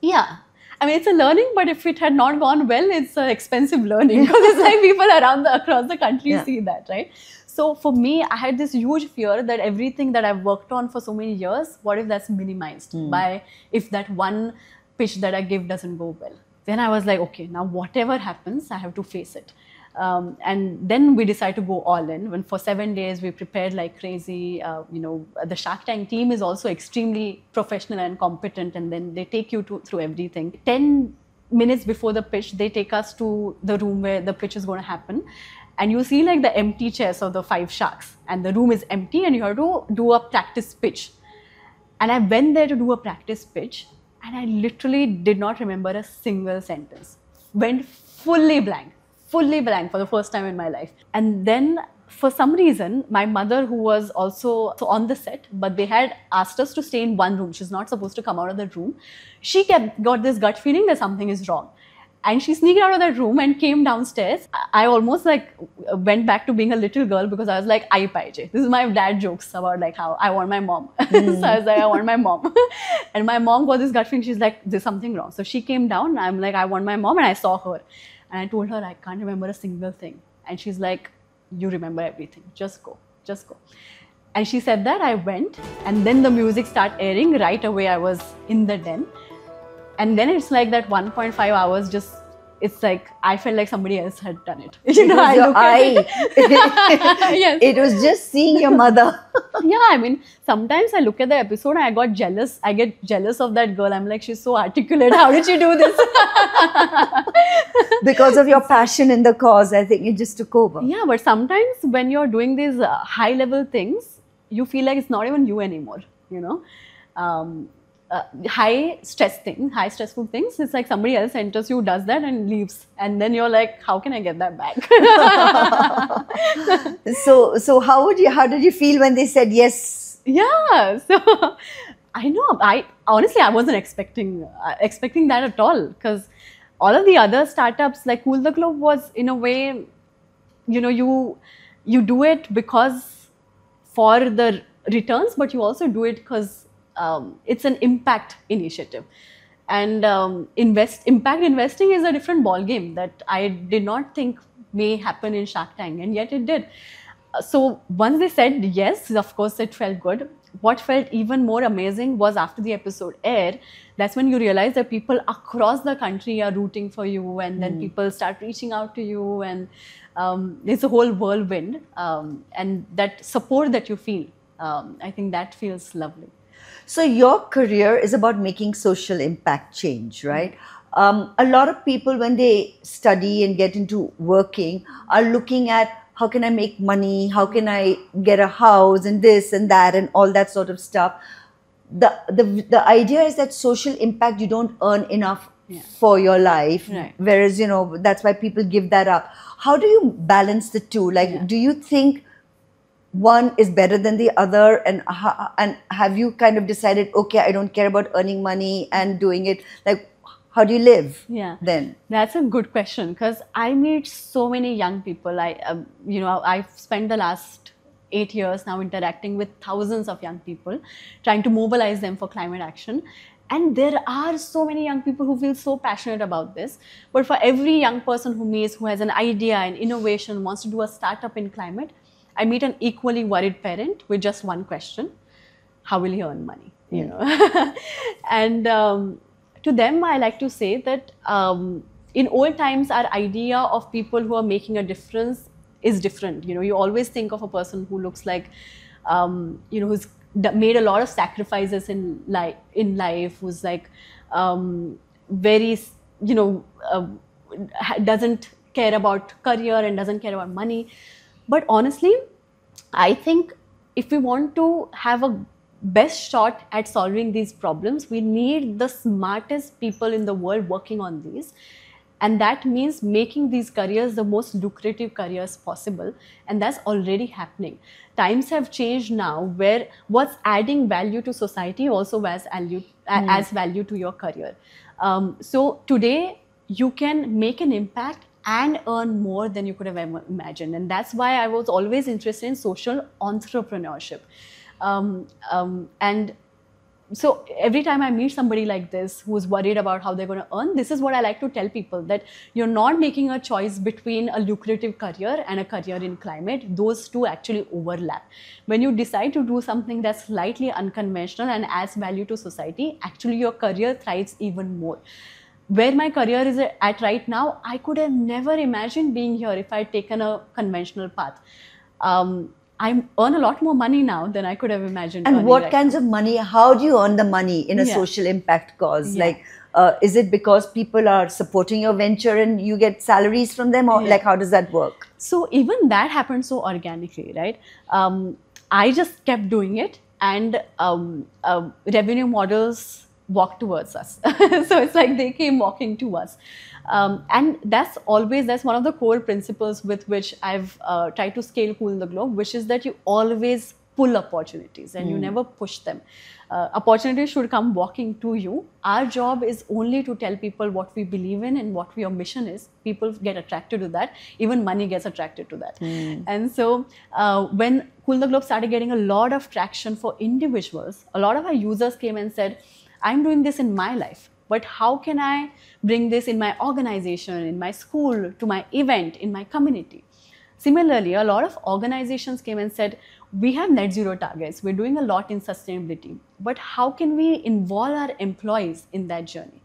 Yeah. I mean, it's a learning, but if it had not gone well, it's an expensive learning because it's like people across the country see that, right? So for me, I had this huge fear that everything that I've worked on for so many years, what if that's minimized by if that one pitch that I give doesn't go well? Then I was like, okay, now whatever happens, I have to face it. And then we decided to go all in. When for 7 days we prepared like crazy. The Shark Tank team is also extremely professional and competent, and then they take you through everything. 10 minutes before the pitch, they take us to the room where the pitch is going to happen. And you see like the empty chairs of the 5 sharks, and the room is empty, and you have to do a practice pitch. And I went there to do a practice pitch, and I literally did not remember a single sentence. Went fully blank for the first time in my life. And then for some reason, my mother, who was also on the set, but they had asked us to stay in one room. She's not supposed to come out of the room. She got this gut feeling that something is wrong. And she sneaked out of that room and came downstairs. I almost like went back to being a little girl because I was like, "Ai paije." This is my dad jokes about like how I want my mom. So I was like, "I want my mom," and my mom got this gut feeling. She's like, "There's something wrong." So she came down. And I'm like, "I want my mom," and I saw her, and I told her I can't remember a single thing, and she's like, "You remember everything. Just go, just go." And she said that. I went, and then the music started airing. Right away, I was in the den. And then it's like that 1.5 hours just, it's like, I felt like somebody else had done it. You know, your eye. Yes. It was just seeing your mother. Yeah, I mean, sometimes I look at the episode and I got jealous. I get jealous of that girl. I'm like, she's so articulate. How did she do this? Because of your passion in the cause, I think it just took over. Yeah, but sometimes when you're doing these high level things, you feel like it's not even you anymore, you know. High stressful things, it's like somebody else enters you, does that and leaves, and then you're like, how can I get that back? So how did you feel when they said yes? Yeah, so I know, I honestly I wasn't expecting that at all, because all of the other startups like Cool the Globe was in a way, you know, you do it because for the returns, but you also do it because it's an impact initiative, and impact investing is a different ball game that I did not think may happen in Shark Tank, and yet it did. So once they said yes, of course it felt good. What felt even more amazing was after the episode aired, that's when you realize that people across the country are rooting for you, and then people start reaching out to you, and it's a whole whirlwind, and that support that you feel, I think that feels lovely. So your career is about making social impact change, right? A lot of people, when they study and get into working, are looking at how can I make money, how can I get a house and this and that and all that sort of stuff. The idea is that social impact, you don't earn enough for your life, right. Whereas, you know, that's why people give that up. How do you balance the two? Like, do you think one is better than the other, and have you kind of decided, okay, I don't care about earning money and doing it? Like, how do you live? Yeah, then that's a good question, because I meet so many young people. I've spent the last 8 years now interacting with thousands of young people, trying to mobilize them for climate action. And there are so many young people who feel so passionate about this. But for every young person who meets, who has an idea, an innovation, wants to do a startup in climate, I meet an equally worried parent with just one question: how will he earn money? You know, and to them, I like to say that in old times, our idea of people who are making a difference is different. You know, you always think of a person who looks like, you know, who's made a lot of sacrifices in life, who's like very, you know, doesn't care about career and doesn't care about money. But honestly, I think if we want to have a best shot at solving these problems, we need the smartest people in the world working on these. And that means making these careers the most lucrative careers possible. And that's already happening. Times have changed now where what's adding value to society also has value to your career. So today you can make an impact and earn more than you could have ever imagined. And that's why I was always interested in social entrepreneurship. And so every time I meet somebody like this who's worried about how they're going to earn, this is what I like to tell people, that you're not making a choice between a lucrative career and a career in climate. Those two actually overlap. When you decide to do something that's slightly unconventional and adds value to society, actually your career thrives even more. Where my career is at right now, I could have never imagined being here if I had taken a conventional path. I earn a lot more money now than I could have imagined. And what kinds of money, how do you earn the money in a social impact cause? Like, is it because people are supporting your venture and you get salaries from them, or like, how does that work? So even that happened so organically, right? I just kept doing it, and revenue models walk towards us. So it's like they came walking to us. And that's one of the core principles with which I've tried to scale Cool the Globe, which is that you always pull opportunities and you never push them. Opportunities should come walking to you. Our job is only to tell people what we believe in and what your mission is. People get attracted to that. Even money gets attracted to that. And so when Cool the Globe started getting a lot of traction for individuals, a lot of our users came and said, I'm doing this in my life, but how can I bring this in my organization, in my school, to my event, in my community? Similarly, a lot of organizations came and said, we have net zero targets, we're doing a lot in sustainability, but how can we involve our employees in that journey?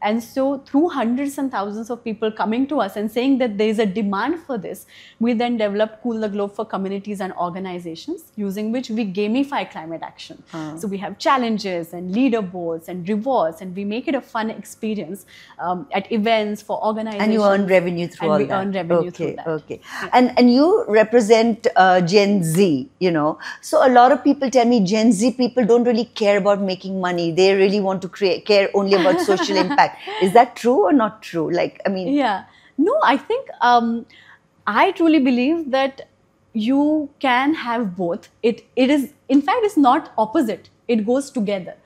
And so through hundreds and thousands of people coming to us and saying that there is a demand for this, we then developed Cool the Globe for communities and organizations, using which we gamify climate action. So we have challenges and leaderboards and rewards, and we make it a fun experience at events for organizations. And you earn revenue through all that. And we earn revenue through that. Okay. Yeah. And you represent Gen Z, you know. So a lot of people tell me Gen Z people don't really care about making money. They really want to care only about social impact. Is that true or not true? Like, I mean... Yeah. No, I think I truly believe that you can have both. It is, in fact, it's not opposite. It goes together.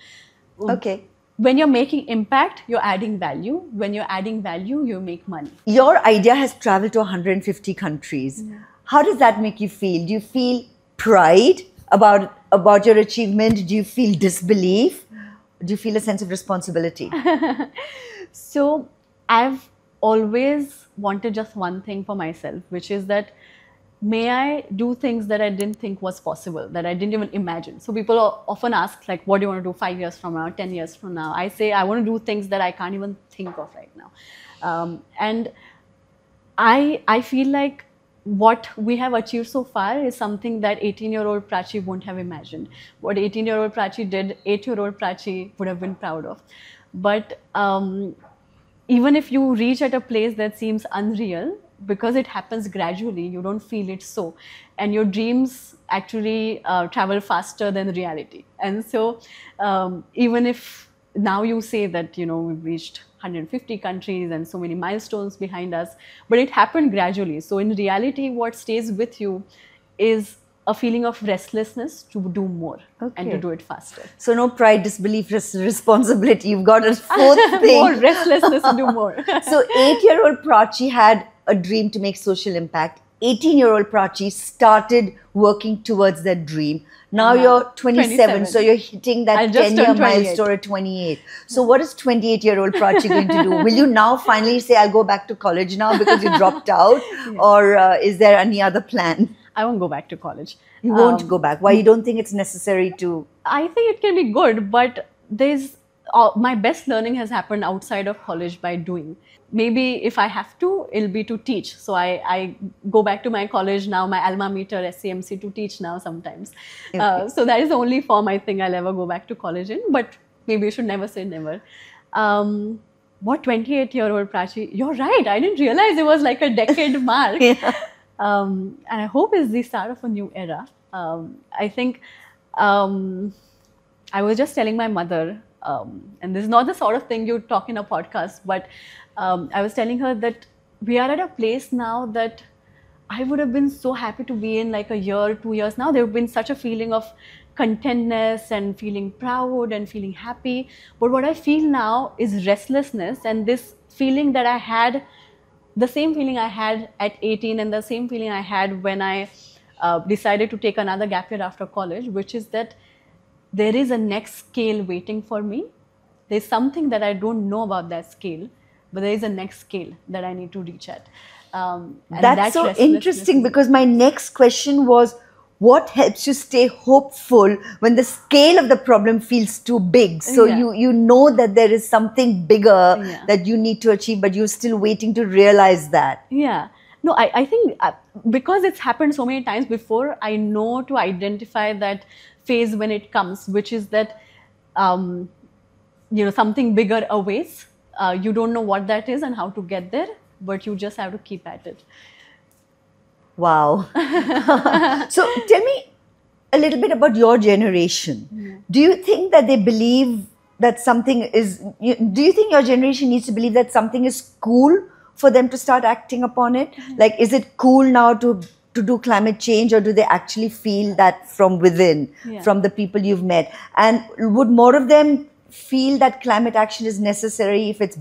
Okay. When you're making impact, you're adding value. When you're adding value, you make money. Your idea has traveled to 150 countries. Yeah. How does that make you feel? Do you feel pride about your achievement? Do you feel disbelief? Do you feel a sense of responsibility? So I've always wanted just one thing for myself, which is that may I do things that I didn't think was possible, that I didn't even imagine. So people often ask, like, what do you want to do 5 years from now, 10 years from now? I say, I want to do things that I can't even think of right now. And I feel like what we have achieved so far is something that 18-year-old Prachi wouldn't have imagined. What 18-year-old Prachi did, 8-year-old Prachi would have been proud of. But even if you reach at a place that seems unreal, because it happens gradually, you don't feel it so. And your dreams actually travel faster than reality. And so even if now you say that, you know, we've reached 150 countries and so many milestones behind us, but it happened gradually. So in reality, what stays with you is a feeling of restlessness to do more and to do it faster. So no pride, disbelief, responsibility. You've got a fourth thing. More restlessness to do more. So 8-year-old Prachi had a dream to make social impact. 18-year-old Prachi started working towards that dream. Now you're 27, so you're hitting that 10-year milestone at 28. So what is 28-year-old Prachi going to do? Will you now finally say, I'll go back to college now because you dropped out? Or is there any other plan? I won't go back to college. You won't go back. Why? You don't think it's necessary to? I think it can be good, but there's my best learning has happened outside of college by doing. Maybe if I have to, it'll be to teach. So I go back to my college now, my alma mater, SCMC, to teach now sometimes. So that is the only form I think I'll ever go back to college in. But maybe you should never say never. What 28-year-old Prachi? You're right. I didn't realize it was like a decade mark. And I hope it's the start of a new era. I think I was just telling my mother, and this is not the sort of thing you talk in a podcast, but I was telling her that we are at a place now that I would have been so happy to be in like a year, 2 years now. There would have been such a feeling of contentness and feeling proud and feeling happy. But what I feel now is restlessness, and this feeling that I had, the same feeling I had at 18 and the same feeling I had when I decided to take another gap year after college, which is that there is a next scale waiting for me. There's something that I don't know about that scale, but there is a next scale that I need to reach at. That's so interesting, because my next question was, what helps you stay hopeful when the scale of the problem feels too big? So you know that there is something bigger that you need to achieve, but you're still waiting to realize that. Yeah. No, I think because it's happened so many times before, I know to identify that phase when it comes, which is that, you know, something bigger awaits. You don't know what that is and how to get there, but you just have to keep at it. Wow. So tell me a little bit about your generation. Do you think that they believe that something is, do you think your generation needs to believe that something is cool for them to start acting upon it? Like, is it cool now to to do climate change, or do they actually feel that from within, from the people you've met? And would more of them feel that climate action is necessary if it's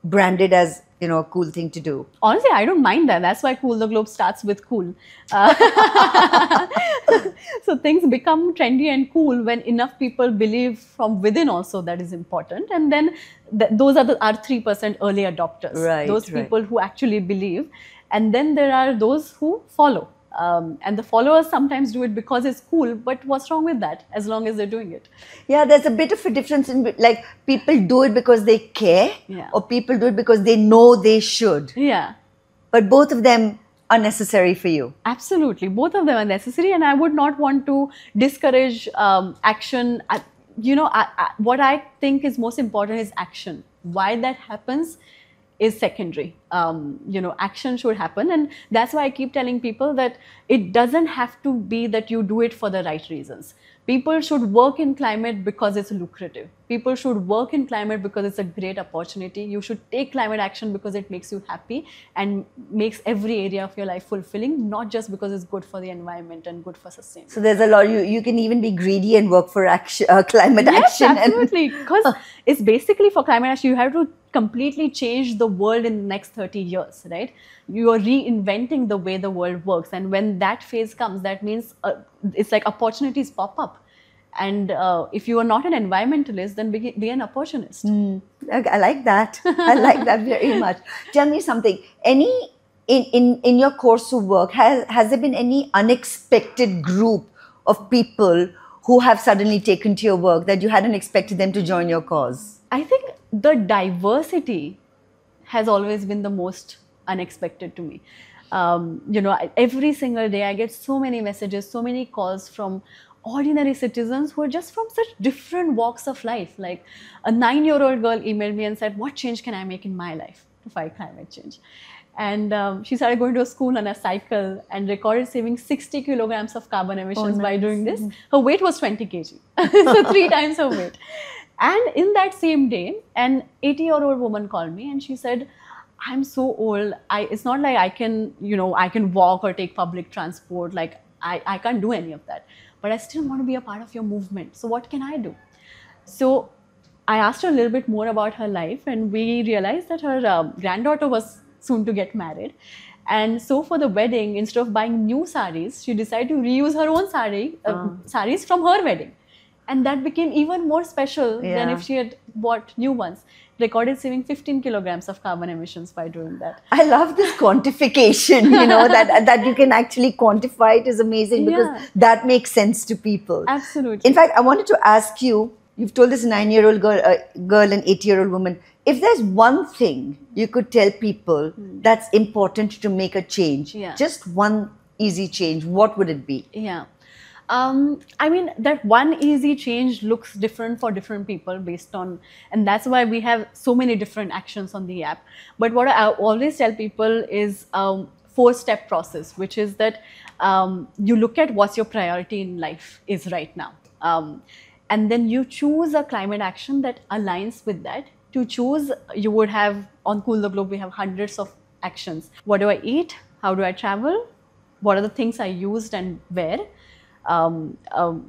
branded as, a cool thing to do? Honestly, I don't mind that. That's why Cool the Globe starts with cool. So things become trendy and cool when enough people believe from within also that is important. And then those are our 3% early adopters. Right, those people who actually believe. And then there are those who follow. And the followers sometimes do it because it's cool, but what's wrong with that, as long as they're doing it? Yeah, there's a bit of a difference in, like, people do it because they care, or people do it because they know they should. Yeah. But both of them are necessary for you. Absolutely. Both of them are necessary, and I would not want to discourage action. What I think is most important is action. Why that happens is secondary. Action should happen, and that's why I keep telling people that it doesn't have to be that you do it for the right reasons. People should work in climate because it's lucrative. People should work in climate because it's a great opportunity. You should take climate action because it makes you happy and makes every area of your life fulfilling, not just because it's good for the environment and good for sustainability. So there's a lot, you can even be greedy and work for action, climate yes, action. Absolutely. Because it's basically, for climate action, you have to completely change the world in the next 30 years, right? You are reinventing the way the world works. And when that phase comes, that means it's like opportunities pop up. And if you are not an environmentalist, then be an opportunist. I like that. I like that very much. Tell me something. In your course of work, has there been any unexpected group of people who have suddenly taken to your work that you hadn't expected them to join your cause? I think the diversity has always been the most unexpected to me. Every single day I get so many messages, so many calls from ordinary citizens who are just from such different walks of life. Like a 9-year-old girl emailed me and said, what change can I make in my life to fight climate change? And she started going to a school on a cycle and recorded saving 60 kilograms of carbon emissions by doing this. Her weight was 20 kg, so 3 times her weight. And in that same day, an 80-year-old woman called me and she said, I'm so old. It's not like I can walk or take public transport. Like I can't do any of that. But I still want to be a part of your movement. So what can I do? So I asked her a little bit more about her life, and we realized that her granddaughter was soon to get married. And so for the wedding, instead of buying new saris, she decided to reuse her own saris from her wedding. And that became even more special than if she had bought new ones. Recorded saving 15 kilograms of carbon emissions by doing that. I love this quantification, that you can actually quantify it is amazing, because that makes sense to people. Absolutely. In fact, I wanted to ask you, you've told this 9-year-old girl and 80-year-old woman, if there's one thing you could tell people that's important to make a change, just one easy change, what would it be? Yeah. That one easy change looks different for different people based on, and that's why we have so many different actions on the app. But what I always tell people is 4-step process, which is that you look at what's your priority in life is right now. And then you choose a climate action that aligns with that. To choose, you would have, on Cool the Globe, we have hundreds of actions. What do I eat? How do I travel? What are the things I used and where?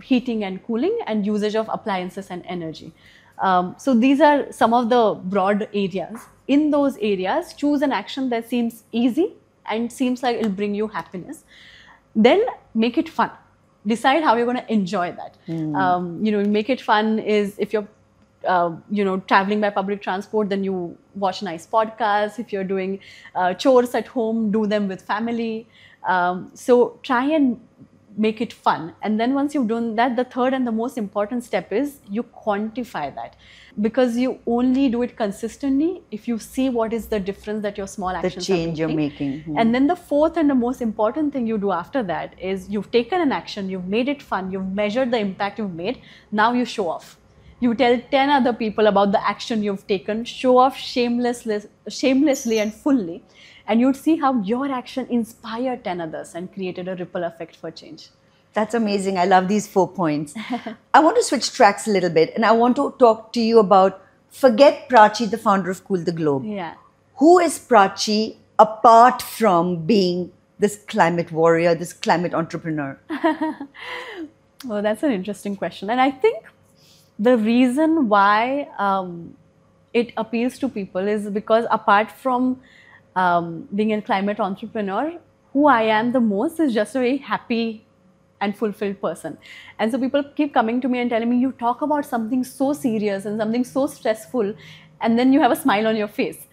Heating and cooling, and usage of appliances and energy. So these are some of the broad areas. In those areas, choose an action that seems easy and seems like it'll bring you happiness. Then make it fun. Decide how you're going to enjoy that. Make it fun is if you're traveling by public transport, then you watch nice podcasts. If you're doing chores at home, do them with family. So try and make it fun. And then once you've done that, the third and the most important step is you quantify that, because you only do it consistently if you see what is the difference that your small actions are making. The change you're making. And then the fourth and the most important thing you do after that is you've taken an action, you've made it fun, you've measured the impact you've made. Now you show off. You tell 10 other people about the action you've taken, show off shamelessly and fully. And you'd see how your action inspired 10 others and created a ripple effect for change. That's amazing. I love these 4 points. I want to switch tracks a little bit, and I want to talk to you about, forget Prachi, the founder of Cool the Globe. Yeah. Who is Prachi apart from being this climate warrior, this climate entrepreneur? Well, that's an interesting question. And I think the reason why it appeals to people is because apart from being a climate entrepreneur, who I am the most is just a very happy and fulfilled person. And so people keep coming to me and telling me, you talk about something so serious and something so stressful, and then you have a smile on your face.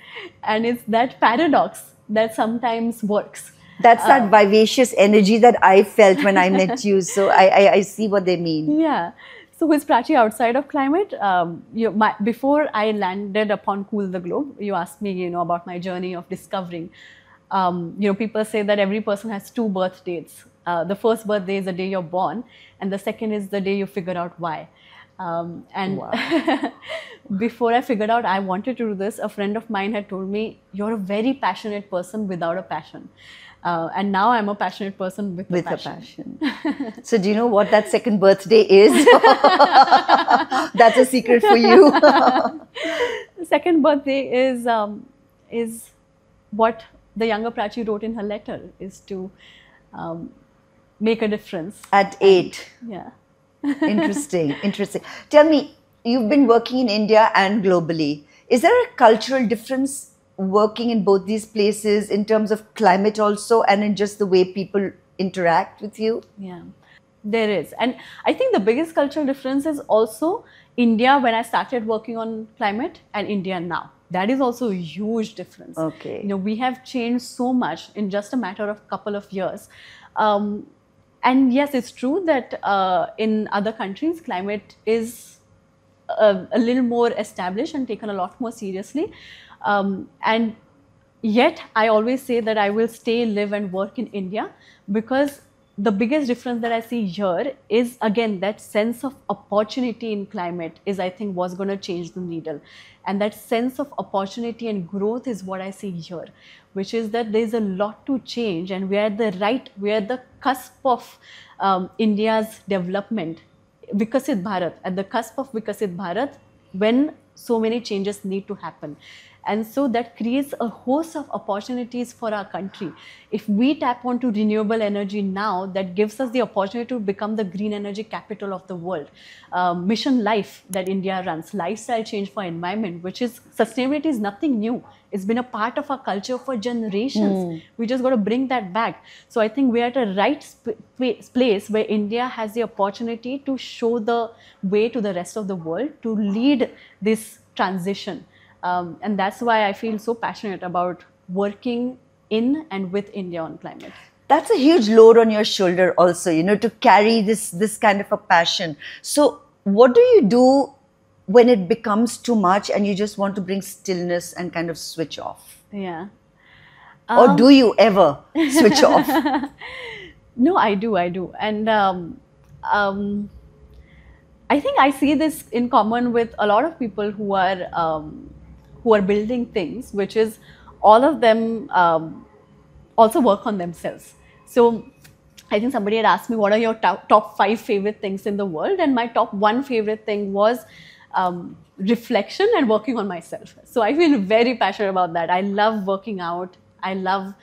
And it's that paradox that sometimes works. That's that vivacious energy that I felt when I met you. So I see what they mean. Yeah. So who's Prachi outside of climate? Before I landed upon Cool the Globe, you asked me, about my journey of discovering. People say that every person has two birth dates. The first birthday is the day you're born, and the second is the day you figure out why. Wow. Before I figured out I wanted to do this, a friend of mine had told me, you're a very passionate person without a passion. And now I'm a passionate person with a passion. So do you know what that second birthday is? That's a secret for you. The second birthday is what the younger Prachi wrote in her letter, is to make a difference. At 8. Yeah. Interesting. Tell me, you've been working in India and globally. Is there a cultural difference working in both these places in terms of climate also, and in just the way people interact with you? Yeah, there is. And I think the biggest cultural difference is also India when I started working on climate and India now. That is also a huge difference. Okay. We have changed so much in just a matter of couple of years. And yes, it's true that in other countries, climate is a little more established and taken a lot more seriously. And yet, I always say that I will stay, live and work in India, because the biggest difference that I see here is, again, that sense of opportunity in climate is, I think, what's going to change the needle. And that sense of opportunity and growth is what I see here, which is that there's a lot to change, and we are at the cusp of India's development, Vikasit Bharat, at the cusp of Vikasit Bharat, when so many changes need to happen. And so that creates a host of opportunities for our country. If we tap onto renewable energy now, that gives us the opportunity to become the green energy capital of the world. Mission Life that India runs, lifestyle change for environment, which is, sustainability is nothing new. It's been a part of our culture for generations. We just got to bring that back. So I think we're at a right place where India has the opportunity to show the way to the rest of the world, to lead this transition. And that's why I feel so passionate about working in and with India on climate. That's a huge load on your shoulder also, to carry this kind of a passion. So what do you do when it becomes too much and you just want to bring stillness and kind of switch off? Yeah. Or do you ever switch off? No, I do. And I think I see this in common with a lot of people who are building things, which is all of them also work on themselves. So I think somebody had asked me, what are your top 5 favorite things in the world? And my top 1 favorite thing was reflection and working on myself. So I feel very passionate about that. I love working out. I love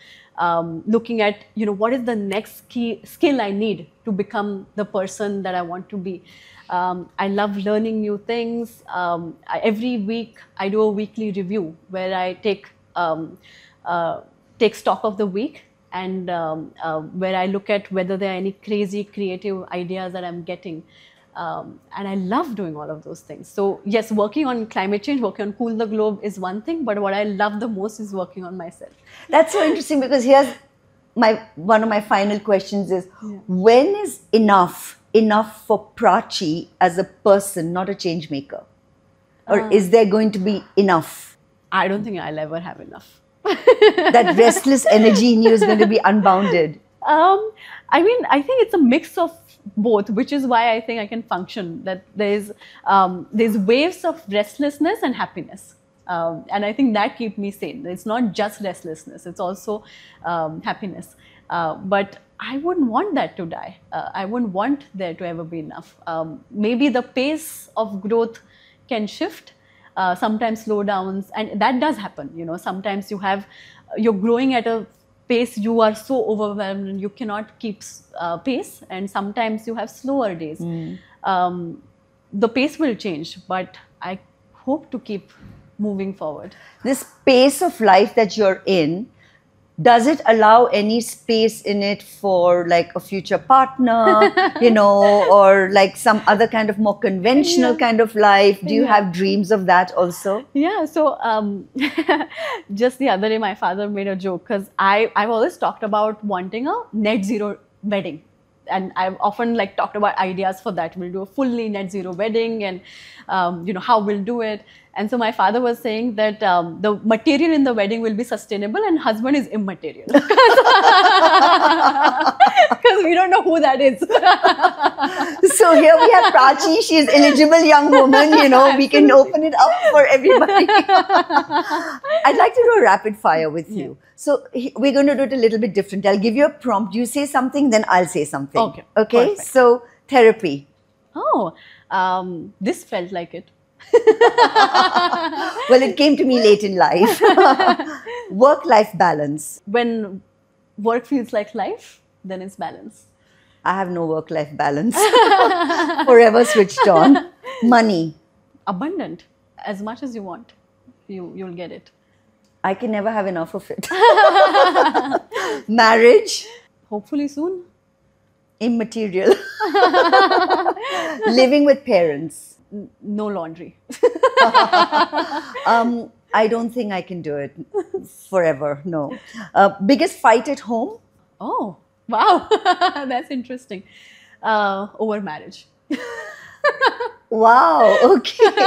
looking at, what is the next key skill I need to become the person that I want to be. I love learning new things. Every week I do a weekly review where I take stock of the week, and where I look at whether there are any crazy creative ideas that I'm getting. And I love doing all of those things. So yes, working on climate change, working on Cool the Globe is one thing, but what I love the most is working on myself. That's so interesting, because here's one of my final questions is, when is enough for Prachi as a person, not a change maker? Or is there going to be enough? I don't think I'll ever have enough. That restless energy in you is going to be unbounded. I think it's a mix of both, which is why I think I can function. That there's waves of restlessness and happiness. And I think that keeps me sane. It's not just restlessness, it's also happiness. But I wouldn't want that to die. I wouldn't want there to ever be enough. Maybe the pace of growth can shift, sometimes slowdowns, and that does happen. Sometimes you're growing at a pace you are so overwhelmed and you cannot keep pace, and sometimes you have slower days. The pace will change, but I hope to keep moving forward. This pace of life that you're in, does it allow any space in it for like a future partner, or like some other kind of more conventional kind of life? Do you have dreams of that also? Yeah, so just the other day, my father made a joke because I've always talked about wanting a net zero wedding. And I've often like talked about ideas for that. We'll do a fully net zero wedding, and how we'll do it. And so my father was saying that the material in the wedding will be sustainable and husband is immaterial. Because we don't know who that is. So here we have Prachi. She's eligible young woman, we can open it up for everybody. I'd like to do a rapid fire with you. So we're going to do it a little bit different. I'll give you a prompt. You say something, then I'll say something. Okay. Okay. Perfect. So therapy. Oh, this felt like it. Well, it came to me late in life. Work-life balance. When work feels like life, then it's balance. I have no work-life balance. Forever switched on. Money. Abundant. As much as you want, you'll get it. I can never have enough of it. Marriage. Hopefully soon. Immaterial. Living with parents. No laundry. I don't think I can do it forever. No. Biggest fight at home? Oh, wow. That's interesting. Over marriage. Wow. Okay.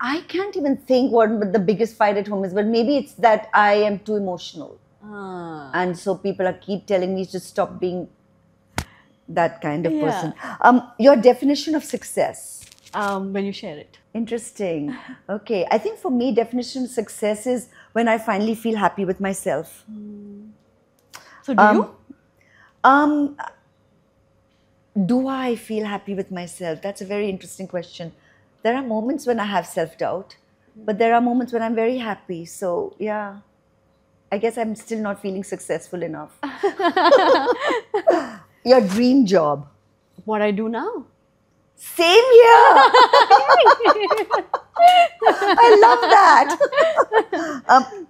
I can't even think what the biggest fight at home is, but maybe it's that I am too emotional. And so people keep telling me to stop being that kind of person. Your definition of success? When you share it. Interesting. Okay. I think for me, definition of success is when I finally feel happy with myself. So do you? Do I feel happy with myself? That's a very interesting question. There are moments when I have self-doubt, but there are moments when I'm very happy. So yeah, I guess I'm still not feeling successful enough. Your dream job? What I do now. Same here. I love that.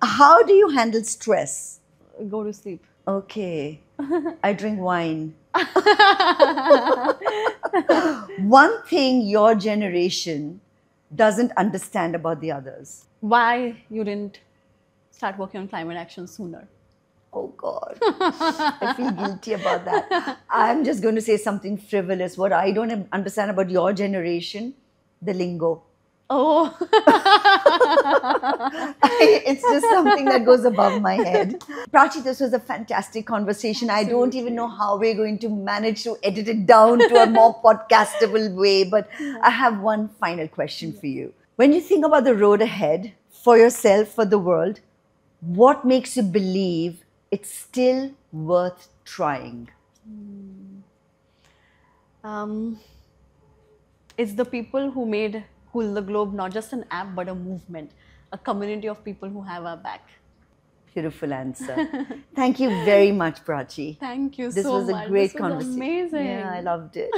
How do you handle stress? Go to sleep. Okay. I drink wine. One thing your generation doesn't understand about the others. Why you didn't start working on climate action sooner? Oh God, I feel guilty about that. I'm just going to say something frivolous. What I don't understand about your generation, the lingo. Oh. It's just something that goes above my head. Prachi, this was a fantastic conversation. I don't even know how we're going to manage to edit it down to a more podcastable way, but I have one final question for you. When you think about the road ahead for yourself, for the world, what makes you believe it's still worth trying? It's the people who made Cool the Globe not just an app but a movement, a community of people who have our back. Beautiful answer. Thank you very much, Prachi. Thank you This so was much. a great This was conversation. amazing. Yeah, I loved it.